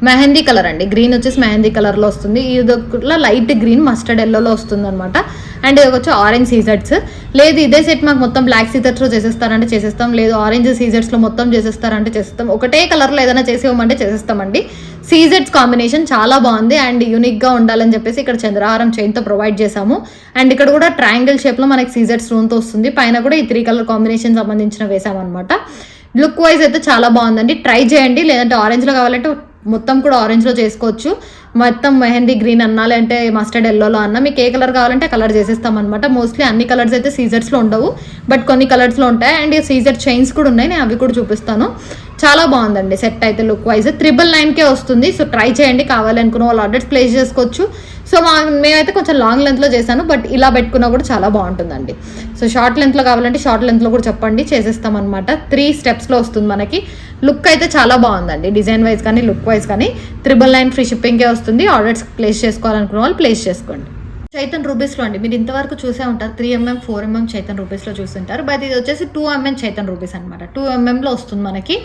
మెహందీ కలర్ అండి, గ్రీన్ వచ్చేసి మెహందీ కలర్లో వస్తుంది. ఇది లైట్ గ్రీన్ మస్టర్డ్ ఎల్లోలో వస్తుంది అనమాట. అండ్ ఇది వచ్చి ఆరెంజ్ సీజర్స్. లేదు ఇదే సెట్ మాకు మొత్తం బ్లాక్ సీజర్స్లో చేసేస్తారంటే చేసేస్తాం, లేదు ఆరెంజ్ సీజర్స్లో మొత్తం చేసేస్తారంటే చేసేస్తాం, ఒకటే కలర్లో ఏదైనా చేసేవమంటే చేసేస్తామండి. సీజెట్స్ కాంబినేషన్ చాలా బాగుంది అండ్ యూనిక్గా ఉండాలని చెప్పేసి ఇక్కడ చంద్రహారం చైన్తో ప్రొవైడ్ చేసాము. అండ్ ఇక్కడ కూడా ట్రయాంగిల్ షేప్లో మనకి సీజెట్ స్టోన్తో వస్తుంది. పైన కూడా ఈ 3 కలర్ కాంబినేషన్ సంబంధించిన వేసామన్నమాట. లుక్ వైజ్ అయితే చాలా బాగుందండి, ట్రై చేయండి. లేదంటే ఆరెంజ్లో కావాలంటే మొత్తం కూడా ఆరెంజ్లో చేసుకోవచ్చు, మొత్తం మెహందీ గ్రీన్ అన్నా లేదంటే మస్టర్డ్ ఎల్లోలో అన్నా, మీకు ఏ కలర్ కావాలంటే కలర్ చేసేస్తాం అనమాట. మోస్ట్లీ అన్ని కలర్స్ అయితే సీజర్స్లో ఉండవు, బట్ కొన్ని కలర్స్లో ఉంటాయి. అండ్ సీజర్ చైన్స్ కూడా ఉన్నాయి, నేను అవి కూడా చూపిస్తాను. చాలా బాగుందండి సెట్ అయితే లుక్ వైజ్. 999కే వస్తుంది. సో ట్రై చేయండి, కావాలి అనుకున్న వాళ్ళు ఆర్డర్స్ ప్లేస్ చేసుకోవచ్చు. సో మేమైతే కొంచెం లాంగ్ లెంత్లో చేశాను, బట్ ఇలా పెట్టుకున్నా కూడా చాలా బాగుంటుందండి. సో షార్ట్ లెంత్లో కావాలంటే షార్ట్ లెంత్లో కూడా చెప్పండి, చేసేస్తాం అనమాట. 3 స్టెప్స్లో వస్తుంది మనకి. లుక్ అయితే చాలా బాగుందండి, డిజైన్ వైజ్ కానీ లుక్ వైజ్ కానీ. 999 ఫ్రీ షిప్పింగ్కే వస్తుంది. ఆర్డర్స్ ప్లేస్ చేసుకోవాలనుకున్న వాళ్ళు ప్లేస్ చేసుకోండి. చైతన్ రూపీస్లో అండి, మీరు ఇంతవరకు చూసే ఉంటారు 3mm 4mm చైతన్ రూపీస్లో చూస్తుంటారు, బట్ ఇది వచ్చేసి 2mm చైతన్ రూపీస్ అనమాట. 2mmలో వస్తుంది మనకి.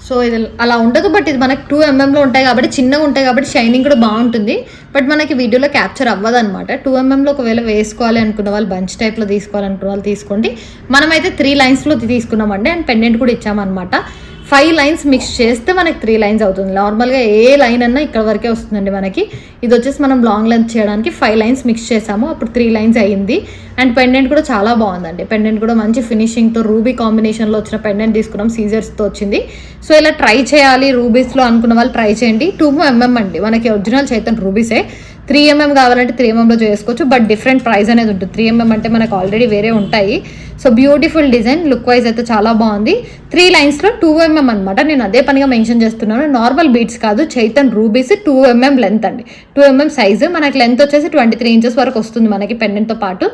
సో ఇది అలా ఉండదు, బట్ ఇది మనకి 2mmలో ఉంటాయి కాబట్టి, చిన్నగా ఉంటాయి కాబట్టి షైనింగ్ కూడా బాగుంటుంది. బట్ మనకి వీడియోలో క్యాప్చర్ అవ్వదు అనమాట. 2mmలో ఒకవేళ వేసుకోవాలి అనుకున్న వాళ్ళు, బంచ్ టైప్లో తీసుకోవాలనుకున్న వాళ్ళు తీసుకోండి. మనమైతే 3 లైన్స్లో తీసుకున్నామండి అండ్ పెండెంట్ కూడా ఇచ్చామన్నమాట. 5 లైన్స్ మిక్స్ చేస్తే మనకి 3 లైన్స్ అవుతుంది. నార్మల్గా ఏ లైన్ అన్నా ఇక్కడ వరకే వస్తుందండి మనకి. ఇది వచ్చేసి మనం లాంగ్ లెంత్ చేయడానికి 5 లైన్స్ మిక్స్ చేసాము, అప్పుడు 3 లైన్స్ అయ్యింది. అండ్ పెండెంట్ కూడా చాలా బాగుందండి. పెండెంట్ కూడా మంచి ఫినిషింగ్తో రూబీ కాంబినేషన్లో వచ్చిన పెండెంట్ తీసుకున్నాం, సీజర్స్తో వచ్చింది. సో ఇలా ట్రై చేయాలి రూబీస్లో అనుకున్న వాళ్ళు ట్రై చేయండి. 2mm అండి మనకి, ఒరిజినల్ చైతన్ రూబీసే. 3mm కావాలంటే 3mmలో చేసుకోవచ్చు, బట్ డిఫరెంట్ ప్రైస్ అనేది ఉంటుంది. 3mm అంటే మనకు ఆల్రెడీ వేరే ఉంటాయి. So beautiful design, look wise అయితే చాలా బాగుంది. 3 లైన్స్లో 2mm అనమాట. నేను అదే పనిగా మెన్షన్ చేస్తున్నాను, నార్మల్ బీట్స్ కాదు, చైతన్ రూబీస్ 2mm లెంత్ అండి. 2mm సైజు మనకి లెంత్ వచ్చేసి 23 ఇంచెస్ వరకు వస్తుంది మనకి పెండెంట్తో పాటు.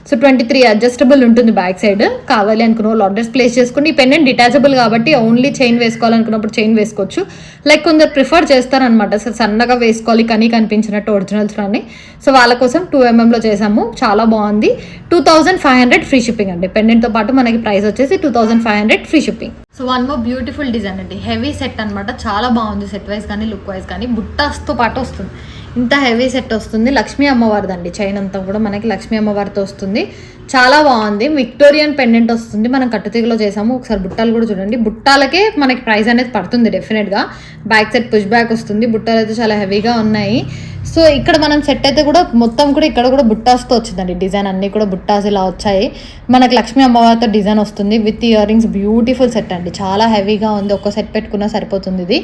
సో 23 అడ్జస్టబుల్ ఉంటుంది బ్యాక్ సైడ్. కావాలి అనుకున్న వాళ్ళు ఆర్డర్స్ ప్లేస్ చేసుకుని. ఈ పెండెంట్ డిటాచబుల్ కాబట్టి ఓన్లీ చైన్ వేసుకోవాలనుకున్నప్పుడు చైన్ వేసుకోవచ్చు. లైక్ కొందరు ప్రిఫర్ చేస్తారనమాట, సో సన్నగా వేసుకోవాలి కానీ కనిపించినట్టు ఒరిజినల్స్లోని. సో వాళ్ళ కోసం 2mmలో చేసాము, చాలా బాగుంది. 2500 ఫ్రీ షిప్పింగ్ అండి. పెండెంట్తో పాటు మనకి ప్రైస్ వచ్చేసి 2500 free shipping. So 1 more beautiful design అండి, హెవీ సెట్ అనమాట. చాలా బాగుంది సెట్ వైజ్ కానీ లుక్ వైజ్ కానీ. బుట్టాస్తో పాటు వస్తుంది, ఇంత హెవీ సెట్ వస్తుంది. లక్ష్మీ అమ్మవారిదండి, చైన్ అంతా కూడా మనకి లక్ష్మీ అమ్మవారితో వస్తుంది. చాలా బాగుంది. విక్టోరియన్ పెండెంట్ వస్తుంది, మనం కట్టుతీగలో చేసాము. ఒకసారి బుట్టాలు కూడా చూడండి, బుట్టాలకే మనకి ప్రైస్ అనేది పడుతుంది డెఫినెట్గా. బ్యాక్ సెట్ పుష్ బ్యాక్ వస్తుంది, బుట్టాలు అయితే చాలా హెవీగా ఉన్నాయి. సో ఇక్కడ మనం సెట్ అయితే కూడా మొత్తం కూడా ఇక్కడ కూడా బుట్టాస్తో వచ్చిందండి డిజైన్, అన్నీ కూడా బుట్టాస్ ఇలా వచ్చాయి. మనకి లక్ష్మీ అమ్మవారితో డిజైన్ వస్తుంది with ear rings. Beautiful set అండి, చాలా హెవీగా ఉంది. ఒక్క సెట్ పెట్టుకున్నా సరిపోతుంది, ఇది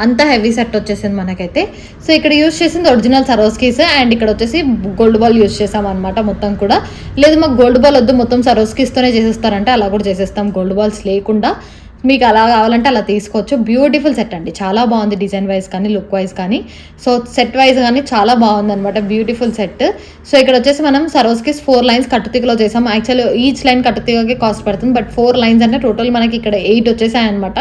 అంత హెవీ సెట్ వచ్చేసింది మనకైతే. సో ఇక్కడ యూజ్ చేసింది ఒరిజినల్ సరోస్కీస్ అండ్ ఇక్కడ వచ్చేసి గోల్డ్ బాల్ యూజ్ చేసాం అనమాట మొత్తం కూడా. లేదు మాకు గోల్డ్ బాల్ వద్దు, మొత్తం సరోస్కీస్తోనే చేసేస్తారంటే అలా కూడా చేసేస్తాం, గోల్డ్ బాల్స్ లేకుండా. మీకు అలా కావాలంటే అలా తీసుకోవచ్చు. బ్యూటిఫుల్ సెట్ అండి, చాలా బాగుంది డిజైన్ వైజ్ కానీ లుక్ వైజ్ కానీ. సో సెట్ వైజ్ కానీ చాలా బాగుంది అనమాట, బ్యూటిఫుల్ సెట్. సో ఇక్కడ వచ్చేసి మనం సరోస్కిస్ 4 లైన్స్ కట్టుతీగలో చేసాం. యాక్చువల్లీ ఈచ్ లైన్ కట్టుతీగకి కాస్ట్ పడుతుంది, బట్ 4 లైన్స్ అంటే టోటల్ మనకి ఇక్కడ 8 వచ్చేసాయి అనమాట.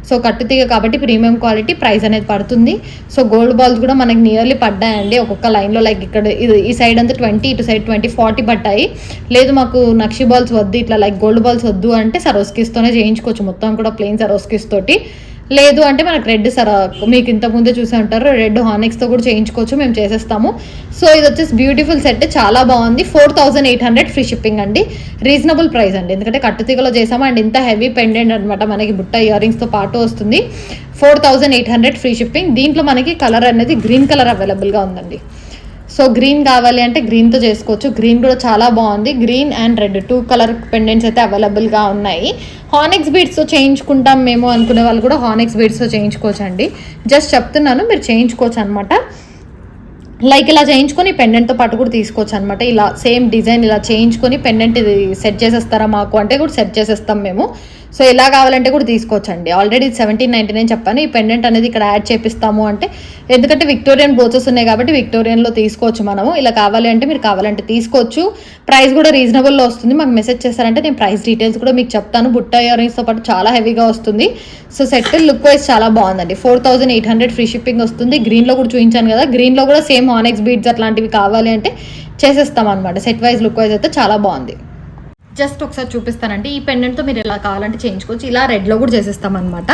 సో కట్టుతీగ కాబట్టి ప్రీమియం క్వాలిటీ, ప్రైస్ అనేది పడుతుంది. సో గోల్డ్ బాల్స్ కూడా మనకి నియర్లీ పడ్డాయండి ఒక్కొక్క లైన్లో. లైక్ ఇక్కడ ఈ సైడ్ అంతా 20, ఇటు సైడ్ 20, 40 పడ్డాయి. లేదు మాకు నక్షి బాల్స్ వద్దు, ఇట్లా లైక్ గోల్డ్ బాల్స్ వద్దు అంటే సరోస్కిస్తోనే చేయించుకోవచ్చు. మొత్తం కూడా ప్లెయిన్ సరోస్కిస్ తోటి లేదు అంటే మనకు రెడ్ మీకు ఇంతకుముందే చూసే ఉంటారు, రెడ్ హానిక్స్తో కూడా చేయించుకోవచ్చు, మేము చేసేస్తాము. సో ఇది వచ్చేసి బ్యూటిఫుల్ సెట్, చాలా బాగుంది. 4800 ఫ్రీ షిప్పింగ్ అండి, రీజనబుల్ ప్రైస్ అండి, ఎందుకంటే కట్టుతీగలో చేసాము. అండ్ ఇంత హెవీ పెండెంట్ అనమాట, మనకి బుట్ట ఇయర్ రింగ్స్తో పాటు వస్తుంది. 4800 ఫ్రీ షిప్పింగ్. దీంట్లో మనకి కలర్ అనేది గ్రీన్ కలర్ అవైలబుల్గా ఉందండి. సో గ్రీన్ కావాలి అంటే గ్రీన్తో చేసుకోవచ్చు, గ్రీన్ కూడా చాలా బాగుంది. Green and red 2 colour pendants అయితే అవైలబుల్గా ఉన్నాయి. హానిక్స్ బీడ్స్తో చేయించుకుంటాం మేము అనుకునే వాళ్ళు కూడా హానిక్స్ బీడ్స్తో చేయించుకోవచ్చు అండి. జస్ట్ చెప్తున్నాను, మీరు చేయించుకోవచ్చు అనమాట. లైక్ ఇలా చేయించుకొని పెండెంట్తో పాటు కూడా తీసుకోవచ్చు అనమాట. ఇలా సేమ్ డిజైన్ ఇలా చేయించుకొని పెండెంట్ ఇది సెట్ చేసేస్తారా మాకు అంటే కూడా సెట్ చేసేస్తాం మేము. సో ఎలా కావాలంటే కూడా తీసుకోవచ్చండి. ఆల్రెడీ 1799 చెప్పాను. ఈ పెండెంట్ అనేది ఇక్కడ యాడ్ చేపిస్తాము అంటే, ఎందుకంటే విక్టోరియన్ బ్రోచెస్ ఉన్నాయి కాబట్టి విక్టోరియన్లో తీసుకోవచ్చు మనము. ఇలా కావాలి అంటే మీరు కావాలంటే తీసుకోవచ్చు. ప్రైస్ కూడా రీజనబుల్లో వస్తుంది. మాకు మెసేజ్ చేస్తారంటే నేను ప్రైస్ డీటెయిల్స్ కూడా మీకు చెప్తాను. బుట్ట ఇయర్ రింగ్స్తో పాటు చాలా హెవీగా వస్తుంది. సో సెట్ లుక్ వైజ్ చాలా బాగుందండి. 4800 ఫ్రీ షిప్పింగ్ వస్తుంది. గ్రీన్లో కూడా చూపించాను కదా, గ్రీన్లో కూడా సేమ్ హానిక్స్ బీడ్స్ అట్లాంటివి కావాలి అంటే చేసేస్తాం అనమాట. సెట్ వైజ్ లుక్ వైజ్ అయితే చాలా బాగుంది. జస్ట్ ఒకసారి చూపిస్తానండి. ఈ పెండెంట్తో మీరు ఎలా కావాలంటే చేయించుకోవచ్చు. ఇలా రెడ్లో కూడా చేసేస్తాం అనమాట.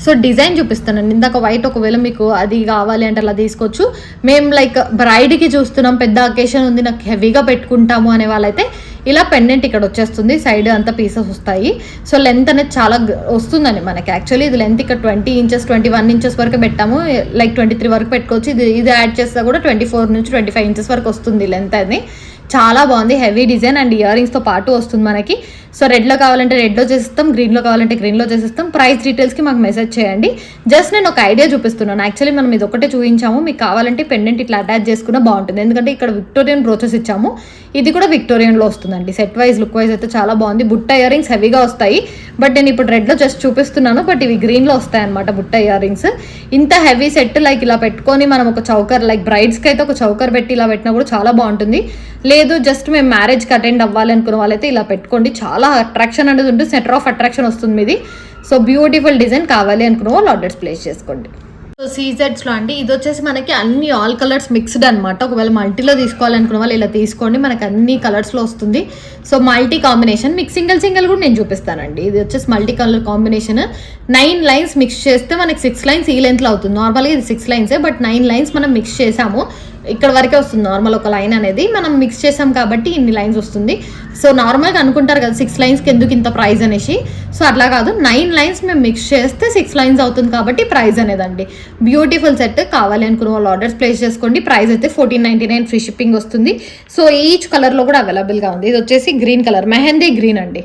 సో డిజైన్ చూపిస్తానండి. ఇందాక వైట్ ఒకవేళ మీకు అది కావాలి అంటే అలా తీసుకోవచ్చు. మేము లైక్ బ్రైడ్కి చూస్తున్నాం, పెద్ద అకేషన్ ఉంది, నాకు హెవీగా పెట్టుకుంటాము అనే వాళ్ళైతే ఇలా పెండెంట్ ఇక్కడ వచ్చేస్తుంది. సైడ్ అంతా పీసెస్ వస్తాయి. సో లెంత్ అనేది చాలా వస్తుందండి మనకి. యాక్చువల్లీ ఇది లెంత్ ఇక్కడ 20 ఇంచెస్ 21 ఇంచెస్ వరకు పెట్టాము, లైక్ 23 వరకు పెట్టుకోవచ్చు. ఇది యాడ్ చేస్తే కూడా 24 నుంచి 25 ఇంచెస్ వరకు వస్తుంది లెంత్ అది. చాలా బాగుంది, హెవీ డిజైన్ అండ్ ఇయర్ రింగ్స్తో పాటు వస్తుంది మనకి. సో రెడ్లో కావాలంటే రెడ్లో చేసిస్తాం, గ్రీన్లో కావాలంటే గ్రీన్లో చేసిస్తాం. ప్రైస్ డీటెయిల్స్కి మాకు మెసేజ్ చేయండి. జస్ట్ నేను ఒక ఐడియా చూపిస్తున్నాను. యాక్చువల్లీ మనం ఇది ఒకటే చూపించాము, మీకు కావాలంటే పెండెంట్ ఇట్లా అటాచ్ చేసుకున్నా బాగుంటుంది, ఎందుకంటే ఇక్కడ విక్టోరియన్ బ్రోచెస్ ఇచ్చాము, ఇది కూడా విక్టోరియన్లో వస్తుందండి. సెట్ వైజ్ లుక్ వైజ్ అయితే చాలా బాగుంది. బుట్ట ఇయర్ రింగ్స్ హెవీగా వస్తాయి, బట్ నేను ఇప్పుడు రెడ్లో జస్ట్ చూపిస్తున్నాను, బట్ ఇవి గ్రీన్లో వస్తాయి అనమాట బుట్ట ఇయర్ రింగ్స్. ఇంత హెవీ సెట్ లైక్ ఇలా పెట్టుకొని మనం ఒక చౌకర్ లైక్ బ్రైడ్స్కి అయితే ఒక చౌకర్ పెట్టి ఇలా పెట్టినా కూడా చాలా బాగుంటుంది. లేదు జస్ట్ మేము మ్యారేజ్కి అటెండ్ అవ్వాలి అనుకున్న వాళ్ళైతే ఇలా పెట్టుకోండి, చాలా అట్రాక్షన్ అనేది ఉంటుంది, సెంటర్ ఆఫ్ అట్రాక్షన్ వస్తుంది మీది. సో బ్యూటిఫుల్ డిజైన్ కావాలి అనుకున్న వాళ్ళు ఆర్డర్స్ ప్లేస్ చేసుకోండి. సో సీజెడ్స్లో అండి ఇది వచ్చేసి మనకి అన్ని ఆల్ కలర్స్ మిక్స్డ్ అనమాట. ఒకవేళ మల్టీలో తీసుకోవాలనుకున్న వాళ్ళు ఇలా తీసుకోండి, మనకి అన్ని కలర్స్లో వస్తుంది. సో మల్టీ కాంబినేషన్, మీకు సింగిల్ కూడా నేను చూపిస్తానండి. ఇది వచ్చేసి multi colour combination. 9 lines mix చేస్తే మనకి 6 లైన్స్ ఈ లెంత్లో అవుతుంది. నార్మల్గా ఇది 6 లైన్సే, బట్ 9 లైన్స్ మనం మిక్స్ చేసాము. ఇక్కడ వరకే వస్తుంది నార్మల్ ఒక లైన్ అనేది, మనం మిక్స్ చేసాం కాబట్టి ఇన్ని లైన్స్ వస్తుంది. సో నార్మల్గా అనుకుంటారు కదా 6 లైన్స్కి ఎందుకు ఇంత ప్రైస్ అనేసి. సో అట్లా కాదు, 9 లైన్స్ మేము మిక్స్ చేస్తే 6 లైన్స్ అవుతుంది కాబట్టి ప్రైస్ అనేదండి. బ్యూటిఫుల్ సెట్ కావాలి అనుకున్న వాళ్ళు ఆర్డర్స్ ప్లేస్ చేసుకోండి. ప్రైస్ అయితే 1499 ఫ్రీ షిప్పింగ్ వస్తుంది. సో ఈచ్ కలర్లో కూడా అవైలబుల్గా ఉంది. ఇది వచ్చేసి గ్రీన్ కలర్, మెహందీ గ్రీన్ అండి.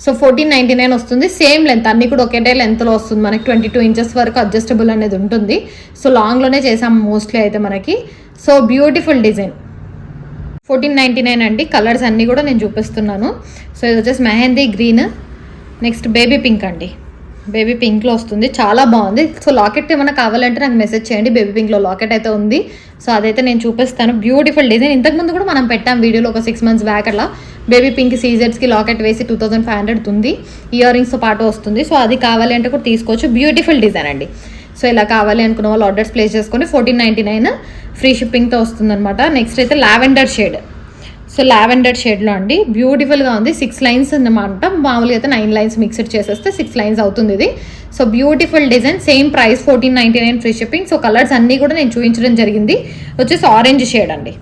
సో 1499 వస్తుంది. సేమ్ లెంత్, అన్ని కూడా ఒకటే లెంత్లో వస్తుంది మనకి. 22 ఇంచెస్ వరకు అడ్జస్టబుల్ అనేది ఉంటుంది. సో లాంగ్లోనే చేసాము మోస్ట్లీ అయితే మనకి. సో బ్యూటిఫుల్ డిజైన్ 1499 అండి. కలర్స్ అన్నీ కూడా నేను చూపిస్తున్నాను. సో ఇది వచ్చేసి mehndi green, next baby pink అండి. బేబీ పింక్లో వస్తుంది, చాలా బాగుంది. సో లాకెట్ ఏమైనా కావాలంటే నాకు మెసేజ్ చేయండి. బేబీ పింక్లో లాకెట్ అయితే ఉంది, సో అదైతే నేను చూపిస్తాను. Beautiful design. ఇంతకుముందు కూడా మనం పెట్టాం వీడియోలో ఒక 6 months బ్యాక్ అట్లా. బేబీ పింక్ సీజెడ్స్కి లాకెట్ వేసి 2500 ఉంది, ఇయర్ రింగ్స్తో పాటు వస్తుంది. సో అది కావాలి అంటే కూడా తీసుకోవచ్చు. బ్యూటిఫుల్ డిజైన్ అండి. సో ఇలా కావాలి అనుకున్న వాళ్ళు ఆర్డర్స్ ప్లేస్ చేసుకొని 1499 ఫ్రీ షిప్పింగ్తో వస్తుందన్నమాట. నెక్స్ట్ అయితే లావెండర్ షేడ్. సో లావెండర్ షేడ్లో అండి, బ్యూటిఫుల్గా ఉంది. 6 లైన్స్ అన్నమాట. మామూలుగా అయితే 9 లైన్స్ మిక్స్డ్ చేసేస్తే 6 లైన్స్ అవుతుంది ఇది. So beautiful design, same price 1499 free shipping. So colours అన్నీ కూడా నేను చూపించడం జరిగింది. వచ్చేసి ఆరెంజ్ షేడ్ అండి.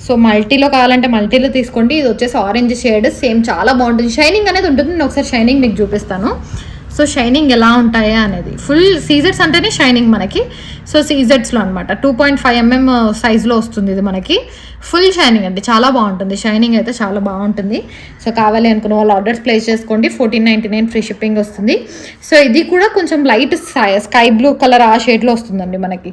సో మల్టీలో కావాలంటే మల్టీలో తీసుకోండి. ఇది వచ్చేసి ఆరెంజ్ షేడ్, సేమ్ చాలా బాగుంటుంది. షైనింగ్ అనేది ఉంటుంది. నేను ఒకసారి షైనింగ్ మీకు చూపిస్తాను. సో షైనింగ్ ఎలా ఉంటాయా అనేది. ఫుల్ సీజెడ్స్ అంటేనే షైనింగ్ మనకి. సో సీజెడ్స్లో అనమాట 2.5 mm సైజులో వస్తుంది ఇది మనకి. ఫుల్ షైనింగ్ అండి, చాలా బాగుంటుంది. షైనింగ్ అయితే చాలా బాగుంటుంది. సో కావాలి అనుకున్న వాళ్ళు ఆర్డర్స్ ప్లేస్ చేసుకోండి. 1499 ఫ్రీ షిప్పింగ్ వస్తుంది. సో ఇది కూడా కొంచెం లైట్ స్కై బ్లూ కలర్ ఆ షేడ్లో వస్తుందండి మనకి.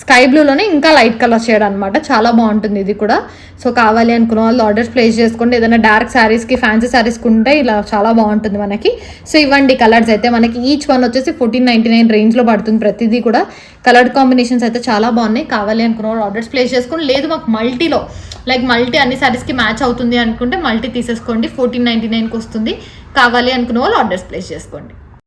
స్కై బ్లూలోనే ఇంకా లైట్ కలర్ షేడ్ అనమాట, చాలా బాగుంటుంది ఇది కూడా. సో కావాలి అనుకున్న వాళ్ళు ఆర్డర్స్ ప్లేస్ చేసుకోండి. ఏదైనా డార్క్ శారీస్కి, ఫ్యాన్సీ శారీస్కి ఉంటే ఇలా చాలా బాగుంటుంది మనకి. సో ఇవ్వండి కలర్స్ అయితే మనకి. ఈచ్ వన్ వచ్చేసి 1499 రేంజ్లో పడుతుంది ప్రతిదీ కూడా. కలర్ కాంబినేషన్స్ అయితే చాలా బాగున్నాయి. కావాలి అనుకున్న వాళ్ళు ఆర్డర్స్ ప్లేస్ చేసుకోండి. లేదు మాకు మల్టీలో లైక్ మల్టీ అన్ని శారీస్కి మ్యాచ్ అవుతుంది అనుకుంటే మల్టీ తీసేసుకోండి. 1499కి వస్తుంది. కావాలి అనుకున్న వాళ్ళు ఆర్డర్స్ ప్లేస్ చేసుకోండి.